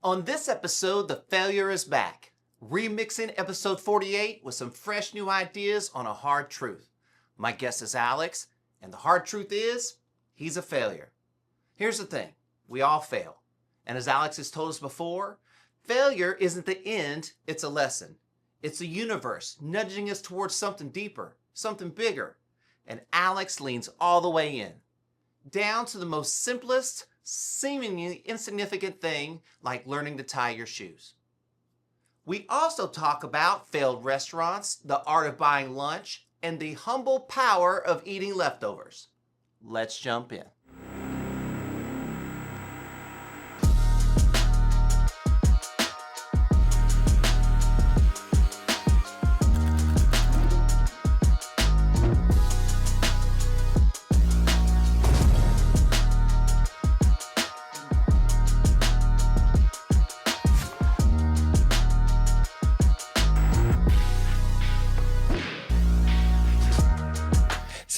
On this episode, the failure is back. Remixing episode 48 with some fresh new ideas on a hard truth. My guest is Alex, and the hard truth is, he's a failure. Here's the thing, we all fail. And as Alex has told us before, failure isn't the end, it's a lesson. It's the universe nudging us towards something deeper, something bigger. And Alex leans all the way in, down to the most simplest, seemingly insignificant thing like learning to tie your shoes. We also talk about failed restaurants, the art of buying lunch, and the humble power of eating leftovers. Let's jump in.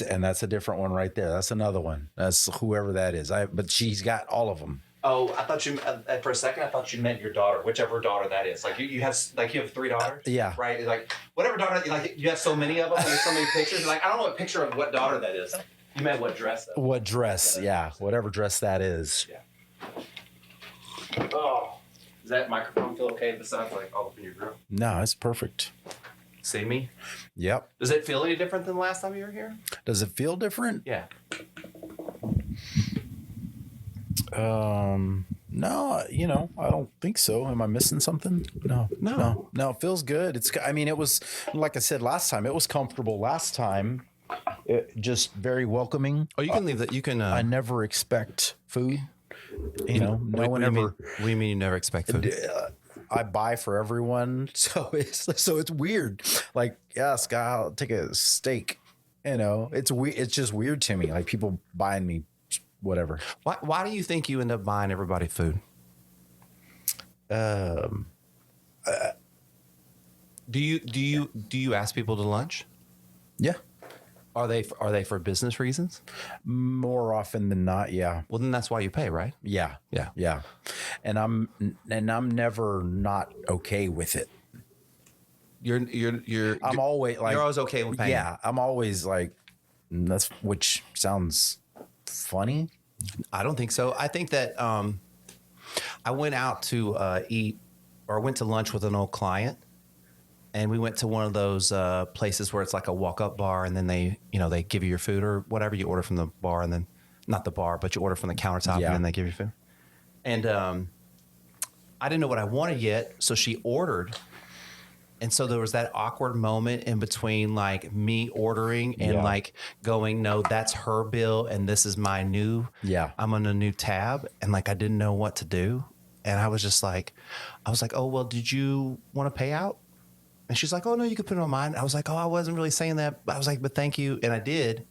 And that's a different one right there. That's another one. That's whoever that is. But she's got all of them. Oh, I thought you, for a second, I thought you meant your daughter, whichever daughter that is. Like you have 3 daughters? Yeah. Right? Like whatever daughter, like you have so many of them, there's so many pictures. Like I don't know what picture of what daughter that is. You meant what dress though? What dress, yeah. Whatever dress that is. Yeah. Oh. Does that microphone feel okay besides like all up in your grill? No, it's perfect. See me? Yep. Does it feel any different than the last time you were here? Does it feel different? Yeah. No, I don't think so. Am I missing something? No, it feels good. It was, like I said last time, it was comfortable last time. Just very welcoming. Oh, you can leave that. You can. I never expect food. No one ever. What do you mean you never expect food? I buy for everyone, so it's weird. Like, yeah, Scott, I'll take a steak. It's weird. It's just weird to me. Like people buying me whatever. Why do you think you end up buying everybody food? Do you ask people to lunch? Yeah. Are they for business reasons? More often than not, yeah. Well, then that's why you pay, right? Yeah. Yeah. And I'm never not okay with it. I'm always like, you're always okay with paying. Yeah, I'm always like, which sounds funny. I don't think so. I think that I went out to eat or went to lunch with an old client. And we went to one of those places where it's like a walk-up bar, and then they give you your food or whatever you order from the bar, and then not the bar, but you order from the countertop, and then they give you food. And I didn't know what I wanted yet, so she ordered, and so there was that awkward moment in between, like me ordering and like going, no, that's her bill, and this is my new. Yeah, I'm on a new tab, and like I didn't know what to do, and I was like, oh well, did you want to pay out? And she's like, oh, no, you could put it on mine. I was like, oh, I wasn't really saying that. I was like, but thank you. And I did.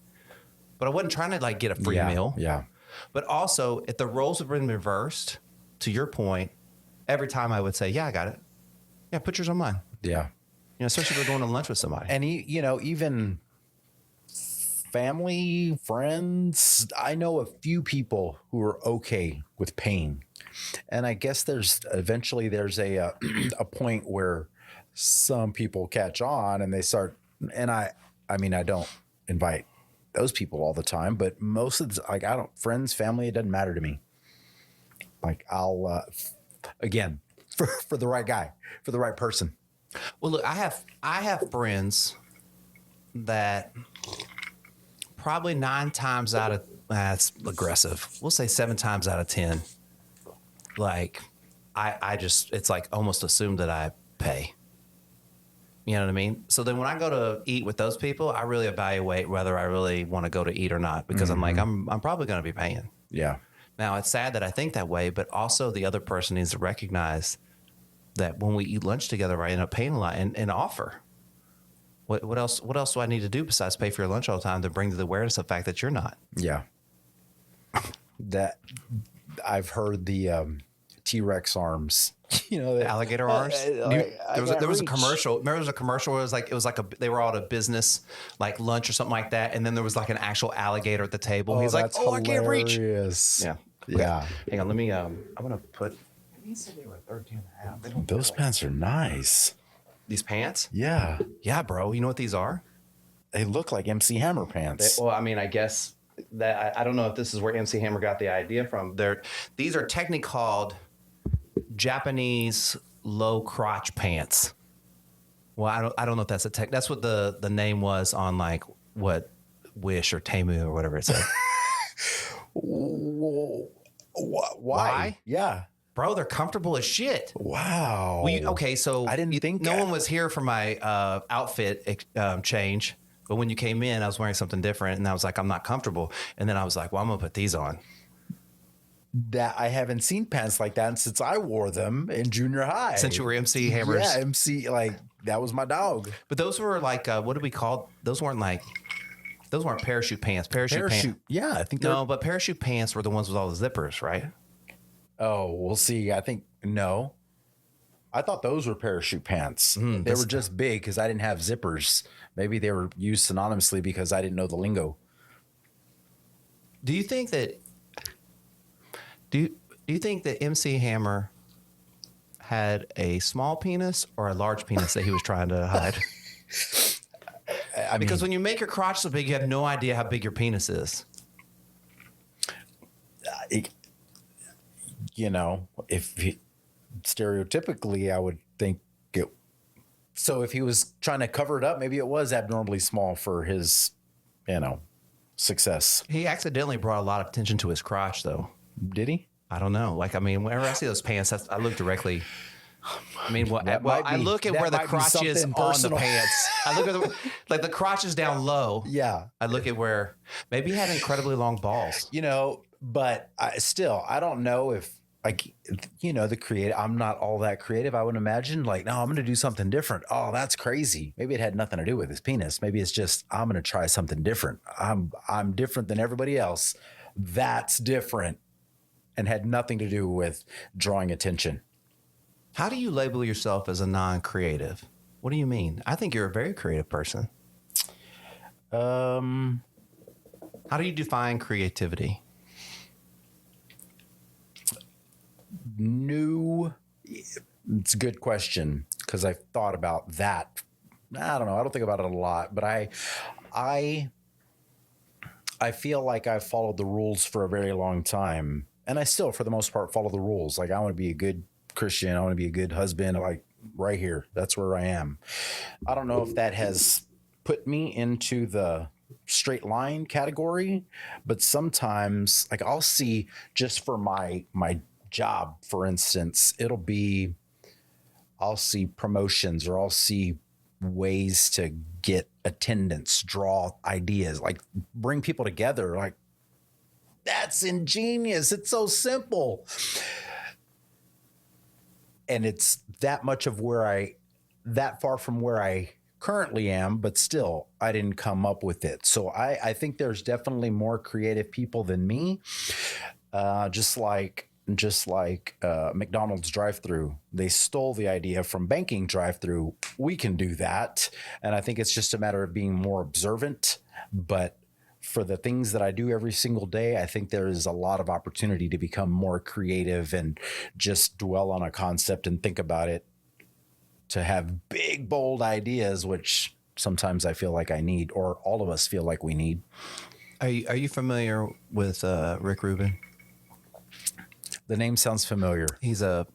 But I wasn't trying to like get a free meal. Yeah. But also, if the roles have been reversed, to your point, every time I would say, yeah, I got it. Yeah, put yours on mine. Yeah. Especially if we're going to lunch with somebody. And, even family, friends, I know a few people who are okay with paying. And I guess there's a point where some people catch on and they start, and I don't invite those people all the time, but most of the, friends, family, it doesn't matter to me. Like I'll, again, for the right guy, for the right person. Well, look, I have friends that probably 9 times out of, that's aggressive. We'll say 7 times out of 10. Like I just, it's like almost assumed that I pay. You know what I mean? So then when I go to eat with those people, I really evaluate whether I really want to go to eat or not, because I'm like, I'm probably going to be paying. Yeah. Now it's sad that I think that way, but also the other person needs to recognize that when we eat lunch together, I end up paying a lot and offer. What else do I need to do besides pay for your lunch all the time to bring to the awareness of the fact that you're not? Yeah. That I've heard the T-Rex arms. The alligator arms. There was a commercial. Remember, there was a commercial where it was like they were all at a business like lunch or something like that, and then there was like an actual alligator at the table. He's like, "Oh, hilarious. I can't reach." Yeah. Okay. Hang on, let me. I'm gonna put. He said they were 13 and a half. They don't Those pants are nice. These pants? Yeah. Yeah, bro. You know what these are? They look like MC Hammer pants. Well, I mean, I guess that I don't know if this is where MC Hammer got the idea from. These are technically called Japanese low crotch pants. Well, I don't know if that's that's what the name was on like what Wish or Temu or whatever it said. Why? Yeah. Bro, they're comfortable as shit. Wow. Okay, so I didn't think no one was here for my outfit change. But when you came in, I was wearing something different, and I was like, I'm not comfortable. And then I was like, well, I'm gonna put these on. That I haven't seen pants like that since I wore them in junior high. Since you were MC Hammers. Yeah, MC, like that was my dog. But those were like, what do we call? Those weren't parachute pants. Parachute pants. Yeah, I think no, but parachute pants were the ones with all the zippers, right? Oh, we'll see. I think no. I thought those were parachute pants. They were just big because I didn't have zippers. Maybe they were used synonymously because I didn't know the lingo. Do you think that? Do you think that MC Hammer had a small penis or a large penis that he was trying to hide? Because when you make your crotch so big, you have no idea how big your penis is. Stereotypically, I would think it. So if he was trying to cover it up, maybe it was abnormally small for his, success. He accidentally brought a lot of attention to his crotch, though. Did he? I don't know. Like, I mean, whenever I see those pants, I look directly. I mean, I look at where the crotch is on the pants. I look at the crotch is down low. Yeah. I look at where maybe he had incredibly long balls. But I don't know if the creative. I'm not all that creative. I would imagine no, I'm going to do something different. Oh, that's crazy. Maybe it had nothing to do with his penis. Maybe it's just I'm going to try something different. I'm different than everybody else. That's different. And had nothing to do with drawing attention. How do you label yourself as a non-creative? What do you mean? I think you're a very creative person. How do you define creativity? It's a good question because I've thought about that. I don't know. I don't think about it a lot, but I feel like I've followed the rules for a very long time. And I still, for the most part, follow the rules. Like, I want to be a good Christian. I want to be a good husband. Like, right here. That's where I am. I don't know if that has put me into the straight line category, but sometimes, like, I'll see just for my job, for instance, I'll see promotions or I'll see ways to get attendance, draw ideas, like bring people together. Like, that's ingenious. It's so simple. And it's that far from where I currently am, but still I didn't come up with it. So I think there's definitely more creative people than me. Just like McDonald's drive-through, they stole the idea from banking drive-through. We can do that. And I think it's just a matter of being more observant. But for the things that I do every single day, I think there is a lot of opportunity to become more creative and just dwell on a concept and think about it, to have big, bold ideas, which sometimes I feel like I need, or all of us feel like we need. Are you familiar with Rick Rubin? The name sounds familiar. He's a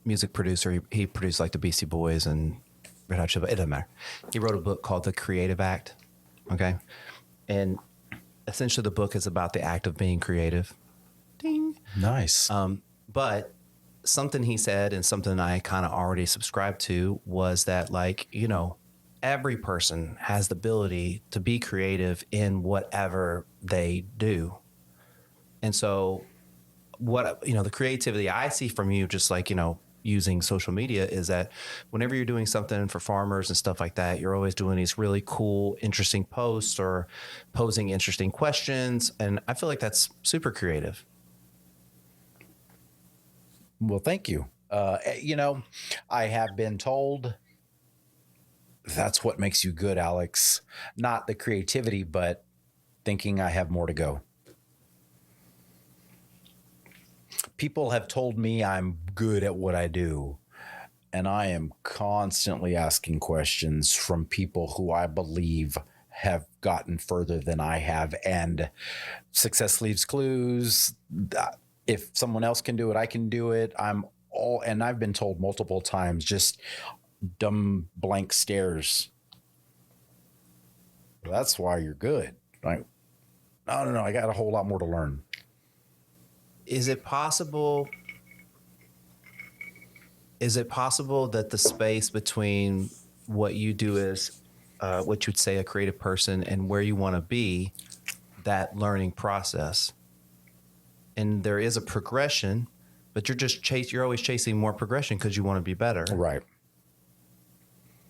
music producer. He produced like the Beastie Boys and Red Hot Chili Peppers. It doesn't matter. He wrote a book called The Creative Act. Okay. And essentially the book is about the act of being creative. Ding. Nice. But something he said and something I kind of already subscribed to was that, like, every person has the ability to be creative in whatever they do. And so the creativity I see from you, just like, using social media, is that whenever you're doing something for farmers and stuff like that, you're always doing these really cool, interesting posts or posing interesting questions. And I feel like that's super creative. Well, thank you. I have been told that's what makes you good, Alex. Not the creativity, but thinking I have more to go. people have told me I'm good at what I do. And I am constantly asking questions from people who I believe have gotten further than I have. And success leaves clues. If someone else can do it, I can do it. And I've been told multiple times, just dumb blank stares. That's why you're good. Like, no, I got a whole lot more to learn. Is it possible that the space between what you do as what you'd say a creative person and where you want to be, that learning process, and there is a progression, but you're always chasing more progression because you want to be better, Right?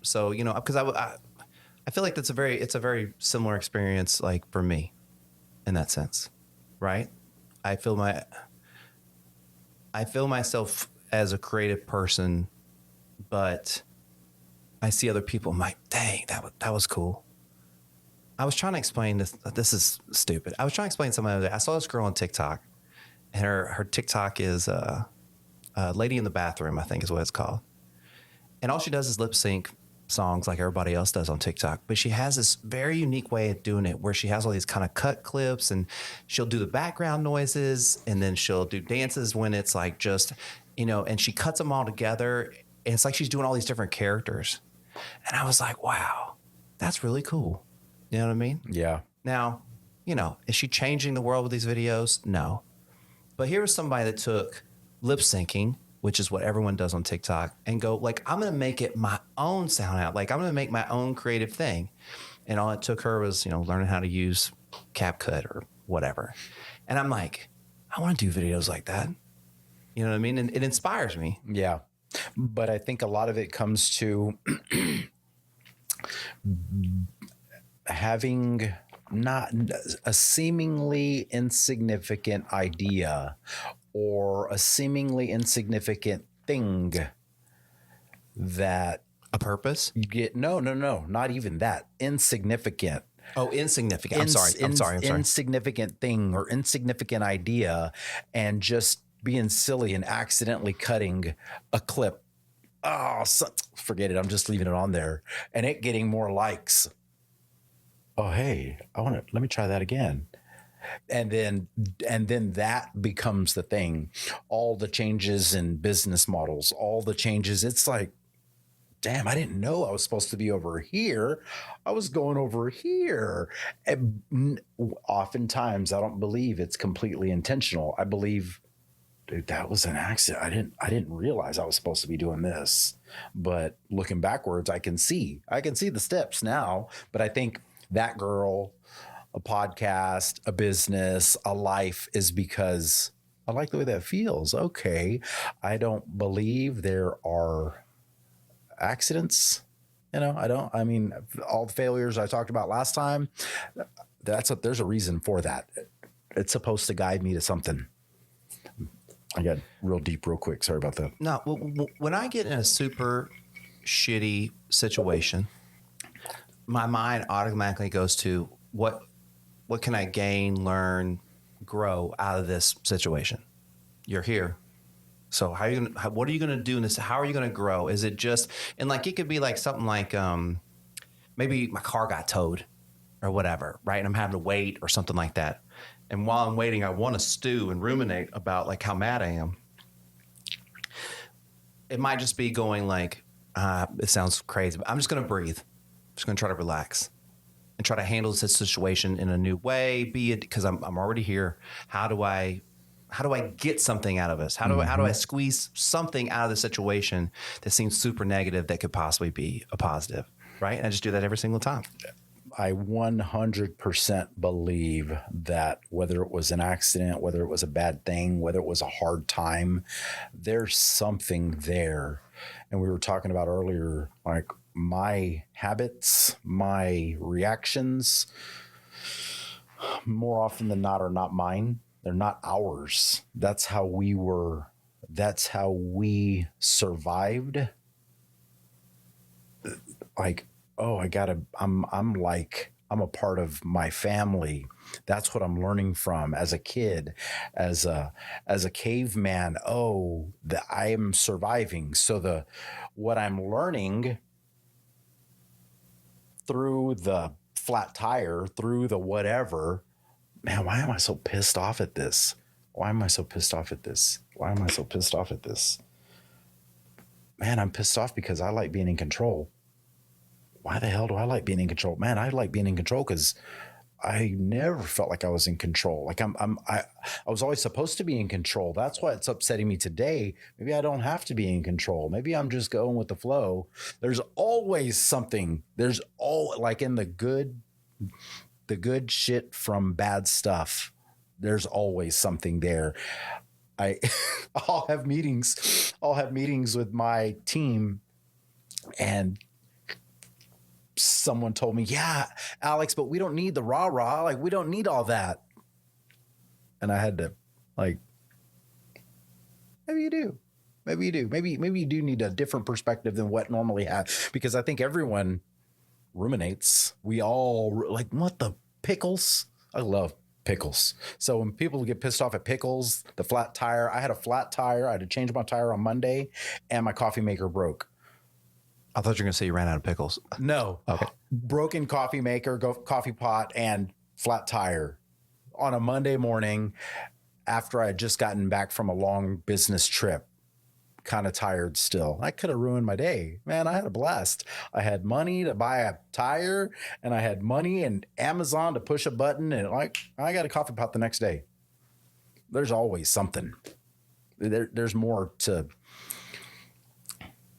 So because I feel like it's a very similar experience, like for me, in that sense, right? I feel myself as a creative person, but I see other people. I'm like, dang, that was cool. I was trying to explain this. This is stupid. I was trying to explain something the other day. I saw this girl on TikTok, and her TikTok is Lady in the Bathroom, I think is what it's called. And all she does is lip sync songs like everybody else does on TikTok. But she has this very unique way of doing it where she has all these kind of cut clips, and she'll do the background noises, and then she'll do dances when it's like just, and she cuts them all together. And it's like she's doing all these different characters. And I was like, wow, that's really cool. You know what I mean? Yeah. Now, is she changing the world with these videos? No. But here was somebody that took lip syncing, which is what everyone does on TikTok, and go like, I'm going to make it my own sound out. Like I'm going to make my own creative thing. And all it took her was, learning how to use CapCut or whatever. And I'm like, I want to do videos like that. You know what I mean? And it inspires me. Yeah. But I think a lot of it comes to having not a seemingly insignificant idea or a seemingly insignificant thing that A purpose? you get. No, not even that. Insignificant. Oh, insignificant. I'm sorry. Insignificant thing or insignificant idea, and just being silly and accidentally cutting a clip. Oh, forget it. I'm just leaving it on there, and it getting more likes. Oh, hey, let me try that again. And then that becomes the thing. All the changes in business models, all the changes. It's like, damn, I didn't know I was supposed to be over here. I was going over here. And oftentimes, I don't believe it's completely intentional. I believe, dude, that was an accident. I didn't realize I was supposed to be doing this. But looking backwards, I can see the steps now. But I think that girl, a podcast, a business, a life is because I like the way that feels. Okay. I don't believe there are accidents. I mean, all the failures I talked about last time, there's a reason for that. It's supposed to guide me to something. I got real deep real quick. Sorry about that. No, when I get in a super shitty situation, my mind automatically goes to what can I gain, learn, grow out of this situation? You're here. So what are you going to do in this? How are you going to grow? Is it just, and like, it could be like something like, maybe my car got towed or whatever, right? And I'm having to wait or something like that. And while I'm waiting, I want to stew and ruminate about like how mad I am. It might just be going like, it sounds crazy, but I'm just going to breathe. I'm just going to try to relax and try to handle this situation in a new way, be it because I'm already here. How do I get something out of this? How do I squeeze something out of the situation that seems super negative that could possibly be a positive, right? And I just do that every single time. I 100% believe that whether it was an accident, whether it was a bad thing, whether it was a hard time, there's something there. And we were talking about earlier, like my habits, my reactions, more often than not, are not mine. They're not ours. That's how we survived. Like, oh, I'm I'm a part of my family. That's what I'm learning from as a kid, as a caveman. Oh, I am surviving. So what I'm learning through the flat tire, through the whatever, man, why am I so pissed off at this? Why am I so pissed off at this? Why am I so pissed off at this? Man, I'm pissed off because I like being in control. Why the hell do I like being in control? Man, I like being in control because I never felt like I was in control. Like I was always supposed to be in control. That's why it's upsetting me today. Maybe I don't have to be in control. Maybe I'm just going with the flow. There's always something. There's all like in the good shit from bad stuff. There's always something there. I'll have meetings with my team, and someone told me, yeah, Alex, but we don't need the rah-rah. Like, we don't need all that. And I had to, like, maybe you do. Maybe you do. Maybe you do need a different perspective than what normally happens. Because I think everyone ruminates. We all, like, what the pickles? I love pickles. So when people get pissed off at pickles, the flat tire, I had a flat tire. I had to change my tire on Monday, and my coffee maker broke. I thought you were going to say you ran out of pickles. No. Okay. Broken coffee maker, coffee pot, and flat tire on a Monday morning after I had just gotten back from a long business trip. Kind of tired still. I could have ruined my day. Man, I had a blast. I had money to buy a tire, and I had money and Amazon to push a button, and like I got a coffee pot the next day. There's always something. There's more to.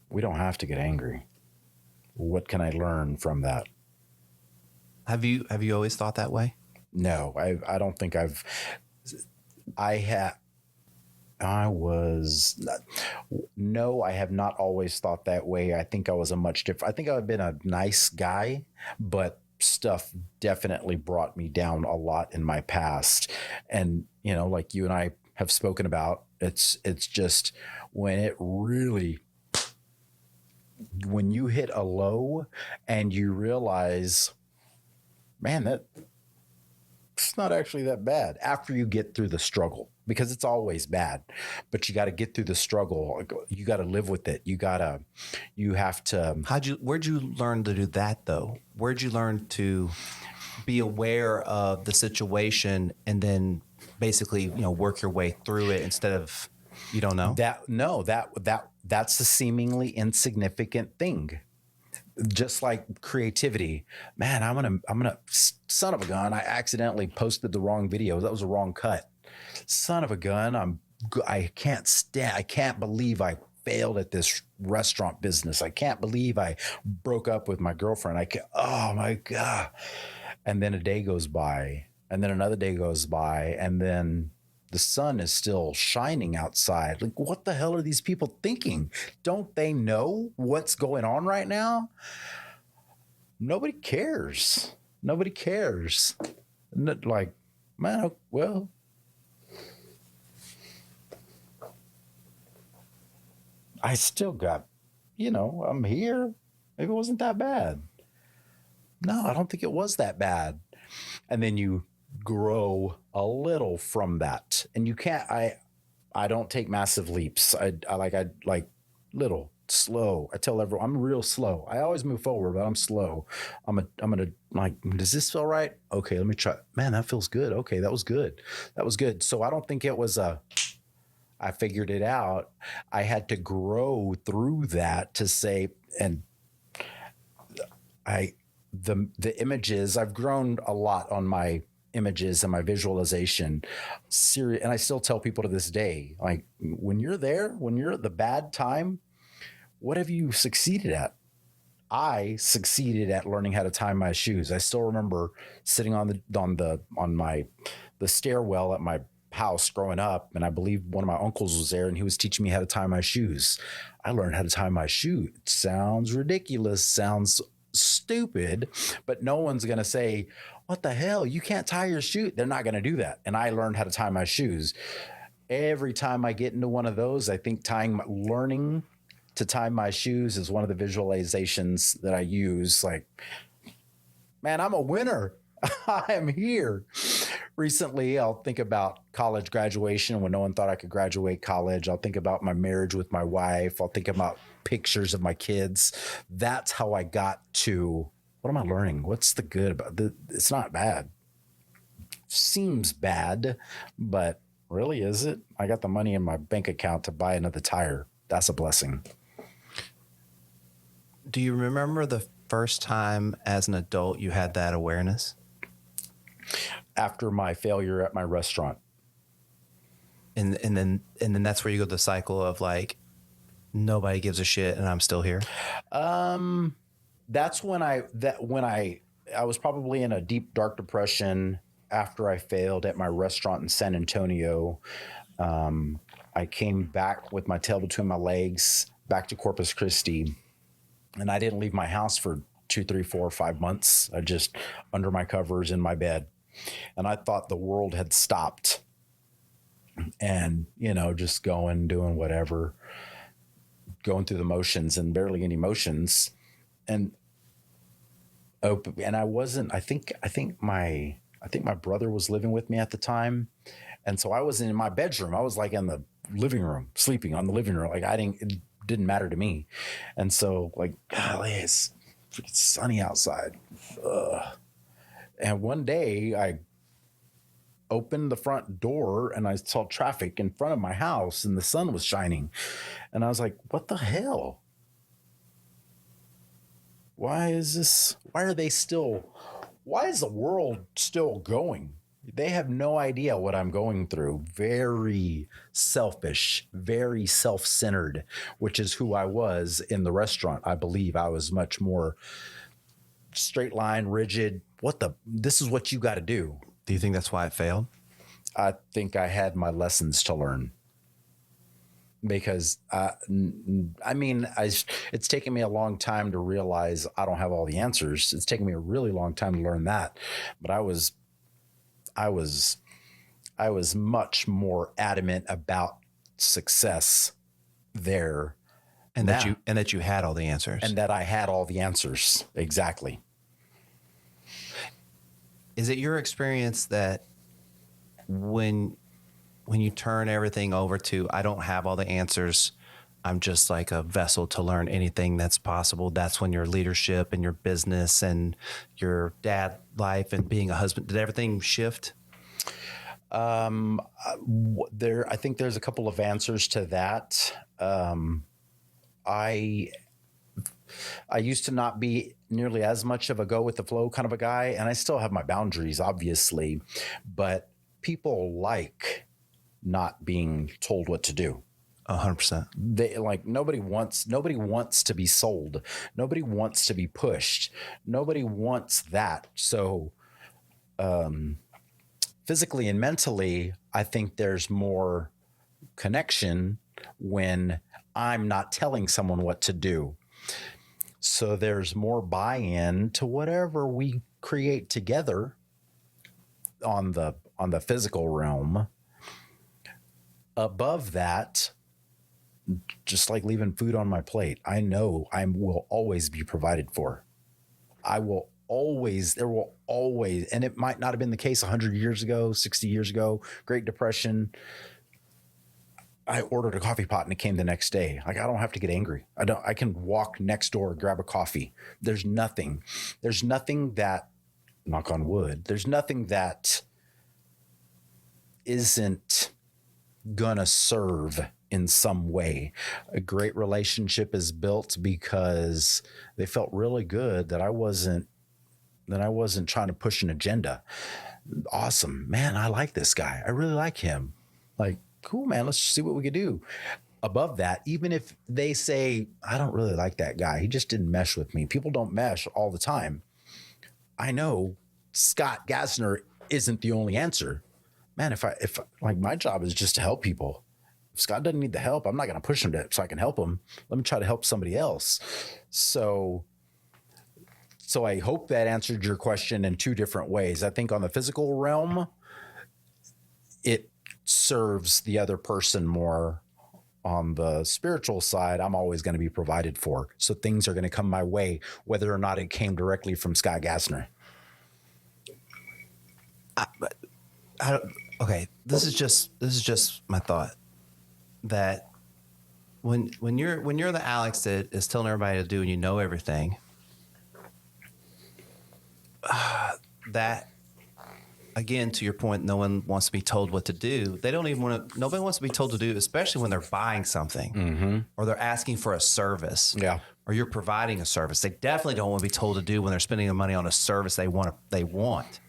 We don't have to get angry. What can I learn from that? Have you always thought that way? No, I don't think I have not always thought that way. I think I was I think I've been a nice guy, but stuff definitely brought me down a lot in my past. And, you know, like you and I have spoken about, it's just when you hit a low and you realize, man, it's not actually that bad after you get through the struggle, because it's always bad, but you got to get through the struggle. You got to live with it. You have to. Where'd you learn to do that though? Where'd you learn to be aware of the situation and then basically, work your way through it instead of, you don't know? That's a seemingly insignificant thing. Just like creativity, man, I'm gonna son of a gun. I accidentally posted the wrong video. That was a wrong cut. Son of a gun. I can't believe I failed at this restaurant business. I can't believe I broke up with my girlfriend. Oh my God. And then a day goes by, and then another day goes by, and then the sun is still shining outside. Like, what the hell are these people thinking? Don't they know what's going on right now? Nobody cares. Nobody cares. Like, man, well, I still got, I'm here. Maybe it wasn't that bad. No, I don't think it was that bad. And then you grow a little from that, and you can't. I don't take massive leaps. I like little, slow. I tell everyone I'm real slow. I always move forward, but I'm slow. I'm gonna like, does this feel right? Okay, let me try. Man, that feels good. Okay, that was good. That was good. So I don't think it was I figured it out. I had to grow through that to say, and the images, I've grown a lot on my images and my visualization. And I still tell people to this day, like, when you're at the bad time, what have you succeeded at? I succeeded at learning how to tie my shoes. I still remember sitting on the stairwell at my house growing up, and I believe one of my uncles was there, and he was teaching me how to tie my shoes. I learned how to tie my shoe. It sounds ridiculous, sounds stupid, but no one's going to say, what the hell? You can't tie your shoe. They're not going to do that. And I learned how to tie my shoes. Every time I get into one of those, I think learning to tie my shoes is one of the visualizations that I use. Like, man, I'm a winner. I am here. Recently, I'll think about college graduation when no one thought I could graduate college. I'll think about my marriage with my wife. I'll think about pictures of my kids. That's how I got to, what am I learning? What's the good about it? It's not bad. Seems bad, but really, is it? I got the money in my bank account to buy another tire. That's a blessing. Do you remember the first time as an adult you had that awareness? After my failure at my restaurant. And then that's where you go the cycle of like, nobody gives a shit and I'm still here. That's when I was probably in a deep, dark depression after I failed at my restaurant in San Antonio. I came back with my tail between my legs back to Corpus Christi, and I didn't leave my house for 2, 3, 4, 5 months. I just under my covers in my bed. And I thought the world had stopped and, just doing whatever, going through the motions and barely any emotions. And I wasn't, I think my brother was living with me at the time. And so I wasn't in my bedroom. I was like in the living room, sleeping on the living room. Like it didn't matter to me. And so like, golly, it's freaking sunny outside. Ugh. And one day I opened the front door and I saw traffic in front of my house and the sun was shining. And I was like, what the hell? Why is the world still going? They have no idea what I'm going through. Very selfish, very self-centered, which is who I was in the restaurant. I believe I was much more straight line, rigid. This is what you got to do. Do you think that's why it failed? I think I had my lessons to learn. Because, it's taken me a long time to realize I don't have all the answers. It's taken me a really long time to learn that. But I was much more adamant about success there. And that you had all the answers. And that I had all the answers. Exactly. Is it your experience that when you turn everything over to, I don't have all the answers, I'm just like a vessel to learn anything that's possible, that's when your leadership and your business and your dad life and being a husband, did everything shift? I think there's a couple of answers to that. I used to not be nearly as much of a go with the flow kind of a guy, and I still have my boundaries, obviously, but people like not being told what to do. 100%. They like nobody wants to be sold. Nobody wants to be pushed. Nobody wants that. So, physically and mentally, I think there's more connection when I'm not telling someone what to do. So there's more buy-in to whatever we create together on the physical realm. Above that, just like leaving food on my plate, I know I will always be provided for. There will always, and it might not have been the case 100 years ago, 60 years ago, Great Depression. I ordered a coffee pot and it came the next day. Like, I don't have to get angry. I can walk next door, grab a coffee. There's nothing that, knock on wood, there's nothing that isn't gonna serve in some way. A great relationship is built because they felt really good that I wasn't trying to push an agenda. Awesome, man. I like this guy. I really like him. Like, cool, man. Let's see what we could do. Above that, even if they say, I don't really like that guy, he just didn't mesh with me. People don't mesh all the time. I know Scott Gassner isn't the only answer. Man, if like, my job is just to help people. If Scott doesn't need the help, I'm not going to push him so I can help him. Let me try to help somebody else. So I hope that answered your question in two different ways. I think on the physical realm, it serves the other person more. On the spiritual side, I'm always going to be provided for. So things are going to come my way, whether or not it came directly from Scott Gassner. I don't, okay, this is just my thought that when you're the Alex that is telling everybody to do and you know everything, that again, to your point, no one wants to be told what to do. They don't even want to. Nobody wants to be told to do, especially when they're buying something or they're asking for a service. Yeah. Or you're providing a service. They definitely don't want to be told to do when they're spending the money on a service they want.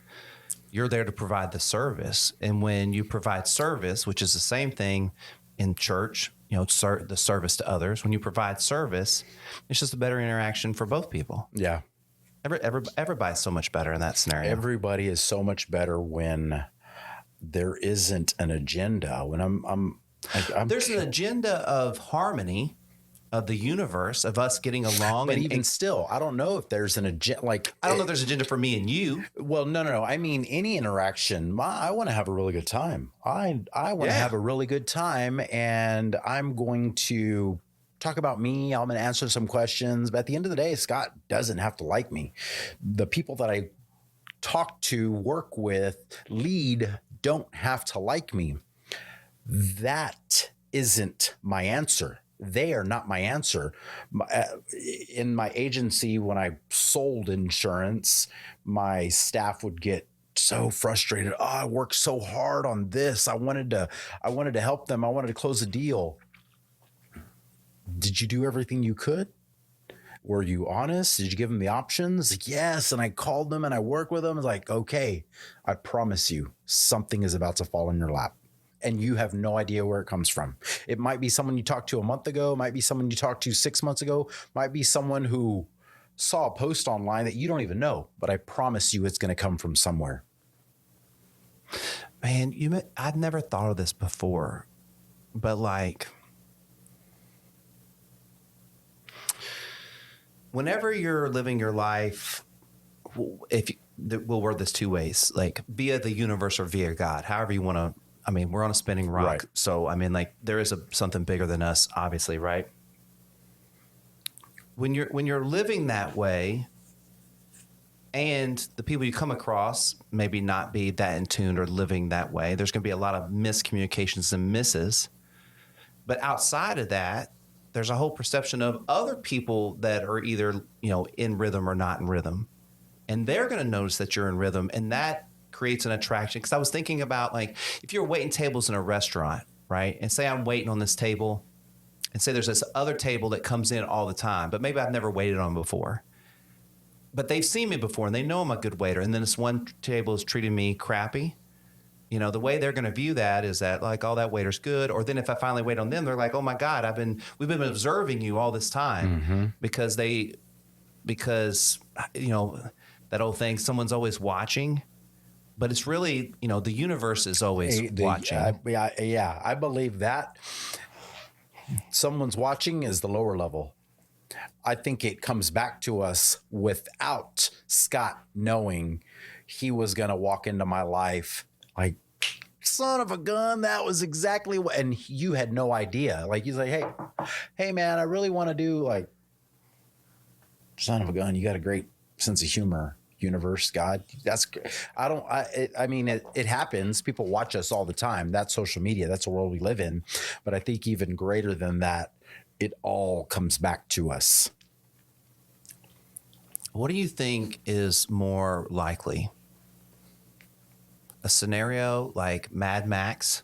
You're there to provide the service, and when you provide service, which is the same thing in church, the service to others. When you provide service, it's just a better interaction for both people. Yeah. Everybody's so much better in that scenario. Everybody is so much better when there isn't an agenda. When I'm there's an agenda of harmony, of the universe, of us getting along. But even still, I don't know if there's an agenda. I don't know if there's an agenda for me and you. Well, no. I mean, any interaction, I want to have a really good time. I want to have a really good time, and I'm going to talk about me. I'm going to answer some questions. But at the end of the day, Scott doesn't have to like me. The people that I talk to, work with, lead don't have to like me. That isn't my answer. They are not my answer. In my agency, when I sold insurance, my staff would get so frustrated. Oh, I worked so hard on this. I wanted to help them. I wanted to close a deal. Did you do everything you could? Were you honest? Did you give them the options? Like, yes. And I called them and I worked with them. It's like, okay, I promise you something is about to fall in your lap. And you have no idea where it comes from. It might be someone you talked to a month ago, might be someone you talked to 6 months ago, might be someone who saw a post online that you don't even know, but I promise you it's going to come from somewhere. Man, I've never thought of this before, but like, whenever you're living your life, we'll word this two ways, like via the universe or via God, however you want to. I mean, we're on a spinning rock. Right. So, I mean, like there is something bigger than us, obviously, right? When you're living that way and the people you come across maybe not be that in tune or living that way, there's going to be a lot of miscommunications and misses. But outside of that, there's a whole perception of other people that are either, in rhythm or not in rhythm. And they're going to notice that you're in rhythm, and that creates an attraction. Because I was thinking about, like, if you're waiting tables in a restaurant, right? And say I'm waiting on this table, and say there's this other table that comes in all the time, but maybe I've never waited on before. But they've seen me before, and they know I'm a good waiter. And then this one table is treating me crappy. The way they're going to view that is that, like, oh, that waiter's good. Or then if I finally wait on them, they're like, oh my God, we've been observing you all this time. Because that old thing, someone's always watching. But it's really, the universe is always watching. I believe that. Someone's watching is the lower level. I think it comes back to us without Scott knowing he was going to walk into my life like, son of a gun, that was exactly what, and you had no idea. Like, he's like, hey man, I really want to do, like, son of a gun, you got a great sense of humor. Universe, God, it happens. People watch us all the time. That's social media. That's the world we live in. But I think even greater than that, it all comes back to us. What do you think is more likely? A scenario like Mad Max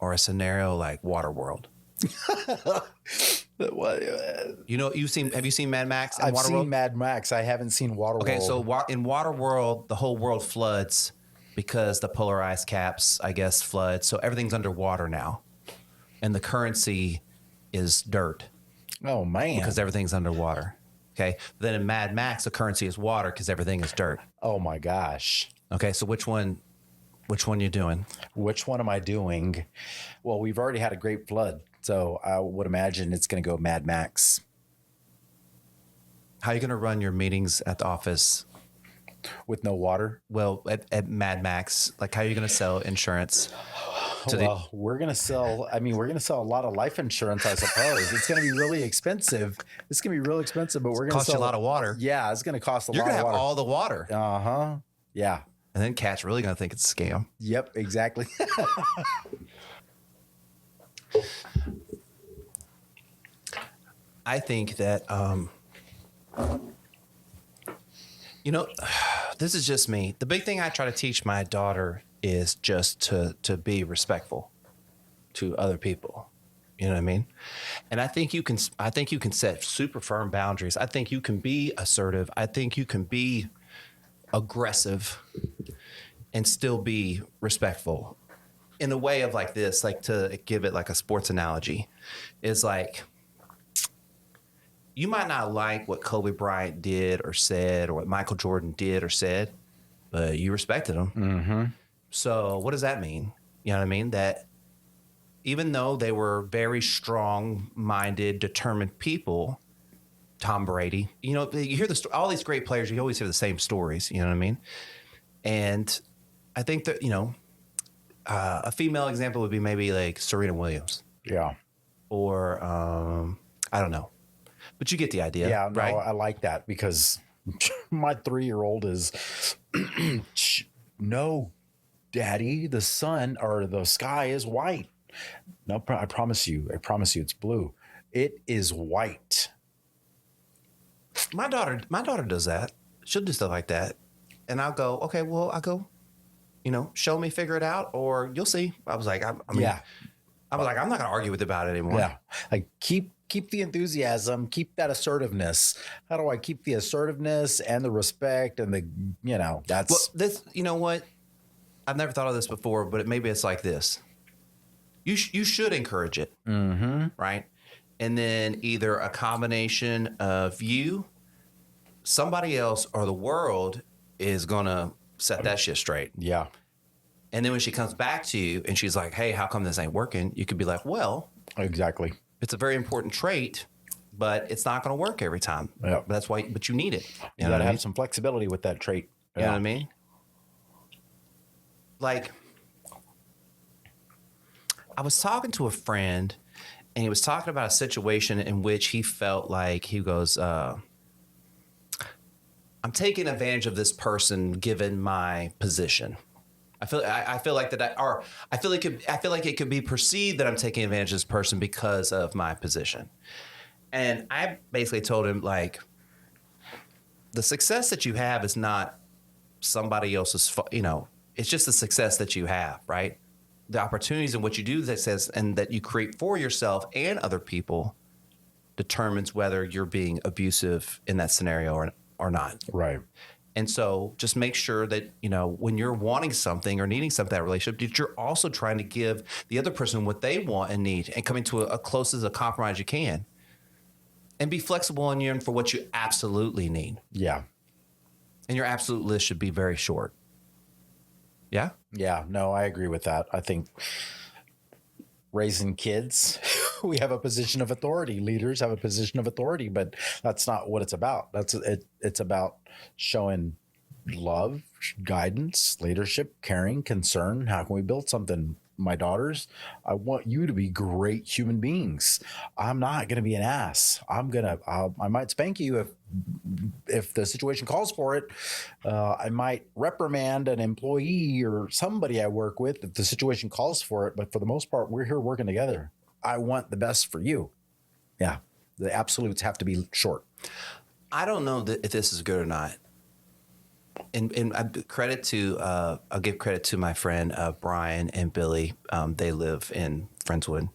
or a scenario like Waterworld? Have you seen Mad Max and Waterworld? I've seen Mad Max. I haven't seen Waterworld. Okay, so in Waterworld, the whole world floods because the polar ice caps, I guess, flood. So everything's underwater now. And the currency is dirt. Oh, man. Because everything's underwater. Okay. Then in Mad Max, the currency is water because everything is dirt. Oh, my gosh. Okay, so which one you doing? Which one am I doing? Well, we've already had a great flood. So I would imagine it's going to go Mad Max. How are you going to run your meetings at the office? With no water? Well, at Mad Max, like, how are you going to sell insurance? We're going to sell a lot of life insurance, I suppose. It's going to be really expensive. It's going to be real expensive, but we're going to cost you a lot of water. Yeah, it's going to cost a lot of water. You're going to have all the water. Uh-huh. Yeah. And then Kat's really going to think it's a scam. Yep, exactly. I think that, this is just me. The big thing I try to teach my daughter is just to be respectful to other people. You know what I mean? And I think you can set super firm boundaries. I think you can be assertive. I think you can be aggressive and still be respectful in a way of like this, like to give it like a sports analogy is like, you might not like what Kobe Bryant did or said or what Michael Jordan did or said, but you respected him. Mm-hmm. So what does that mean? You know what I mean? That even though they were very strong-minded, determined people, Tom Brady, you hear all these great players, you always hear the same stories, you know what I mean? And I think that, a female example would be maybe like Serena Williams. Yeah. Or, I don't know. But you get the idea. Yeah, no, right? I like that because my 3-year-old is, no, Daddy, the sun or the sky is white. No, I promise you, it's blue. It is white. My daughter does that. She'll do stuff like that. And I'll go, okay, well, show me, figure it out, or you'll see. I was like, I'm not going to argue with about it anymore. Yeah. Like keep the enthusiasm, keep that assertiveness. How do I keep the assertiveness and the respect and that's. Well, this, you know what? I've never thought of this before, but maybe it's like this. You should encourage it. Mm-hmm. Right. And then either a combination of you, somebody else, or the world is going to set that shit straight. Yeah. And then when she comes back to you and she's like, hey, how come this ain't working? You could be like, well, exactly. It's a very important trait, but it's not going to work every time. Yeah. But you need it. You got to have some flexibility with that trait. You know what I mean? Like, I was talking to a friend and he was talking about a situation in which he felt like he goes, I'm taking advantage of this person given my position. I feel like it could be perceived that I'm taking advantage of this person because of my position. And I basically told him, like, the success that you have is not somebody else's, it's just the success that you have, right? The opportunities and what you do that you create for yourself and other people determines whether you're being abusive in that scenario or not. Right. And so just make sure that, when you're wanting something or needing something in that relationship, that you're also trying to give the other person what they want and need and coming to a close as a compromise you can. And be flexible in your for what you absolutely need. Yeah. And your absolute list should be very short. Yeah? Yeah. No, I agree with that. I think raising kids, we have a position of authority. Leaders have a position of authority, but that's not what it's about. It's about showing love, guidance, leadership, caring, concern. How can we build something? My daughters, I want you to be great human beings. I'm not going to be an ass. I might spank you if the situation calls for it. I might reprimand an employee or somebody I work with if the situation calls for it. But for the most part, we're here working together. I want the best for you. Yeah. The absolutes have to be short. I don't know if this is good or not. And I'll give credit to my friend Brian and Billy. They live in Friendswood.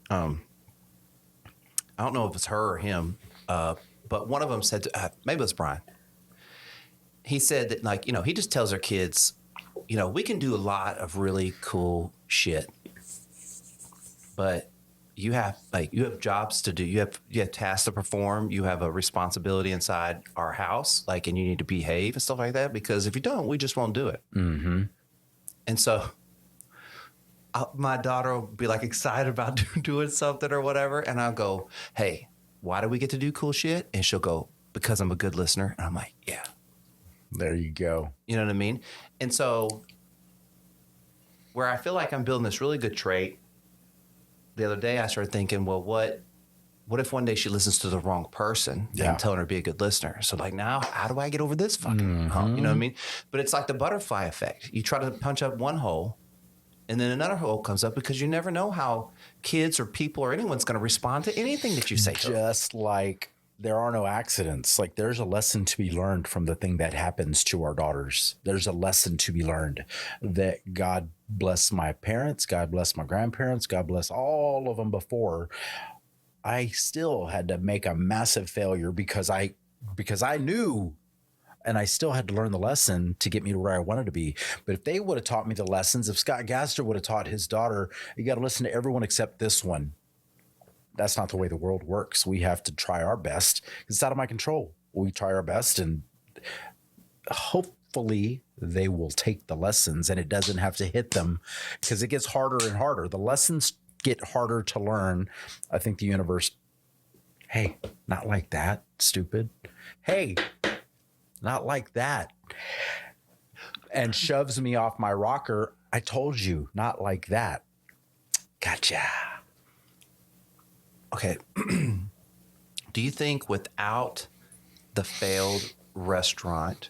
I don't know if it's her or him, but one of them said, maybe it was Brian. He said that, like, he just tells their kids, we can do a lot of really cool shit, but you have jobs to do. You have tasks to perform. You have a responsibility inside our house, and you need to behave and stuff like that, because if you don't, we just won't do it. Mm-hmm. And so my daughter will be excited about doing something or whatever. And I'll go, hey, why do we get to do cool shit? And she'll go, because I'm a good listener. And I'm like, yeah. There you go. You know what I mean? And so where I feel like I'm building this really good trait, the other day I started thinking, well, what what if one day she listens to the wrong person and Yeah. I'm telling her to be a good listener? So like now, how do I get over this fucking hump? You know what I mean? But it's like the butterfly effect. You try to punch up one hole and then another hole comes up because you never know how kids or people or anyone's going to respond to anything that you say to them. Just like there are no accidents. Like there's a lesson to be learned from the thing that happens to our daughters. There's a lesson to be learned that God bless my parents, God bless my grandparents, God bless all of them before. I still had to make a massive failure because I knew, and I still had to learn the lesson to get me to where I wanted to be. But if they would have taught me the lessons, if Scott Gaster would have taught his daughter, you got to listen to everyone except this one. That's not the way the world works. We have to try our best. It's out of my control. We try our best, and hopefully they will take the lessons and it doesn't have to hit them, because it gets harder and harder. The lessons get harder to learn. I think the universe, hey, not like that, stupid. Hey, not like that. And shoves me off my rocker. I told you, not like that. Gotcha. Okay. Do you think without the failed restaurant,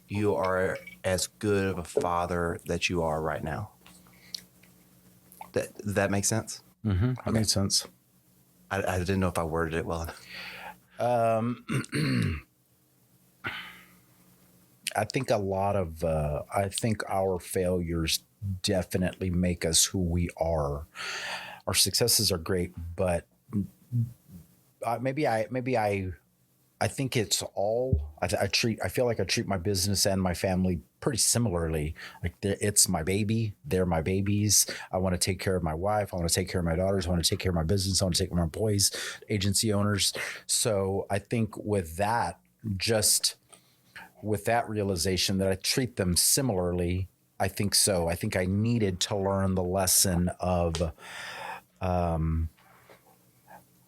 you are as good of a father that you are right now? That makes sense? Mm-hmm. That makes sense. I didn't know if I worded it well enough. I think I think our failures definitely make us who we are. Our successes are great, but maybe I think it's all, I feel like I treat my business and my family pretty similarly. Like it's my baby. They're my babies. I want to take care of my wife. I want to take care of my daughters. I want to take care of my business. I want to take care of my employees, agency owners. So I think with that realization that I treat them similarly, I think so. I think I needed to learn the lesson of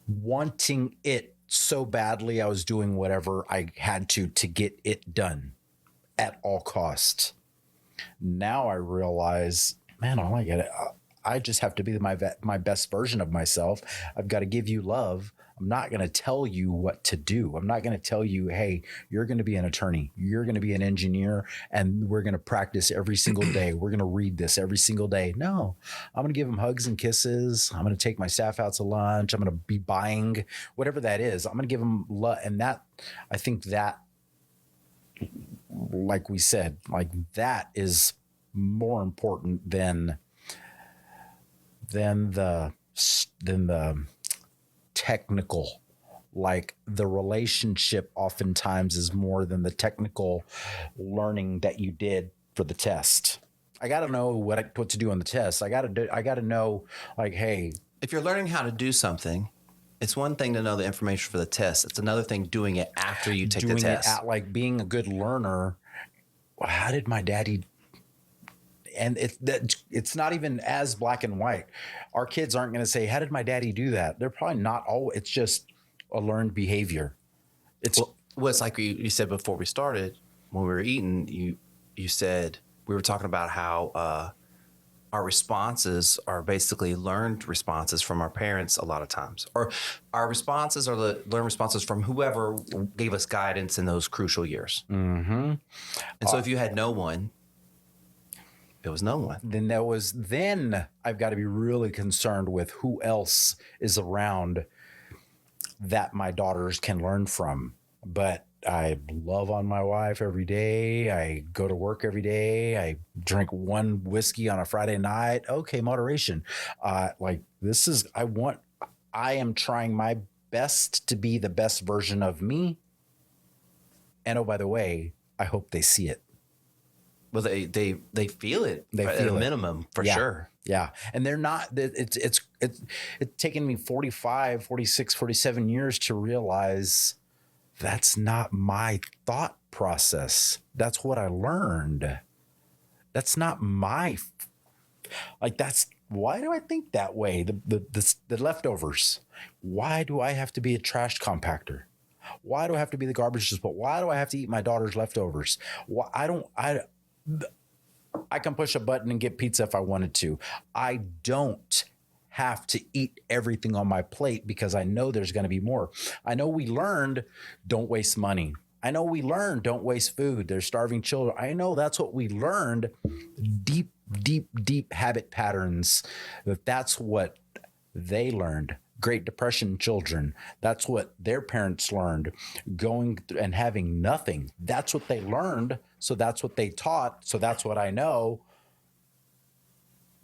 wanting it so badly. I was doing whatever I had to get it done at all costs. Now I realize, man, all I get, I just have to be my best version of myself. I've got to give you love. I'm not going to tell you what to do. I'm not going to tell you, hey, you're going to be an attorney. You're going to be an engineer, and we're going to practice every single day. We're going to read this every single day. No, I'm going to give them hugs and kisses. I'm going to take my staff out to lunch. I'm going to be buying whatever that is. I'm going to give them love. And that, I think that, like we said, like that is more important than the technical. Like the relationship oftentimes is more than the technical learning that you did for the test. I got to know what to do on the test. I got to know, like, hey, If you're learning how to do something, it's one thing to know the information for the test. It's another thing doing it after you take the test. Like being a good learner. How did my daddy? And it's not even as black and white. Our kids aren't going to say, how did my daddy do that? They're probably not all. It's just a learned behavior. It's like you said before we started, when we were eating, you said, we were talking about how our responses are basically learned responses from our parents a lot of times. Or our responses are the learned responses from whoever gave us guidance in those crucial years. Mm-hmm. And so if you had no one, it was no one. Then I've got to be really concerned with who else is around that my daughters can learn from. But I love on my wife every day. I go to work every day. I drink one whiskey on a Friday night. Okay, moderation. I am trying my best to be the best version of me. And oh, by the way, I hope they see it. Well, they feel it. They at feel a it. minimum, for Yeah. sure. Yeah. And they're not, it's taken me 45, 46, 47 years to realize that's not my thought process. That's what I learned. That's not why do I think that way? The leftovers. Why do I have to be a trash compactor? Why do I have to be the garbage disposal? Why do I have to eat my daughter's leftovers? I can push a button and get pizza if I wanted to. I don't have to eat everything on my plate because I know there's going to be more. I know we learned don't waste money. I know we learned don't waste food. There's starving children. I know that's what we learned. Deep habit patterns. That's what they learned. Great Depression children. That's what their parents learned. Going and having nothing. That's what they learned. So that's what they taught. So that's what I know.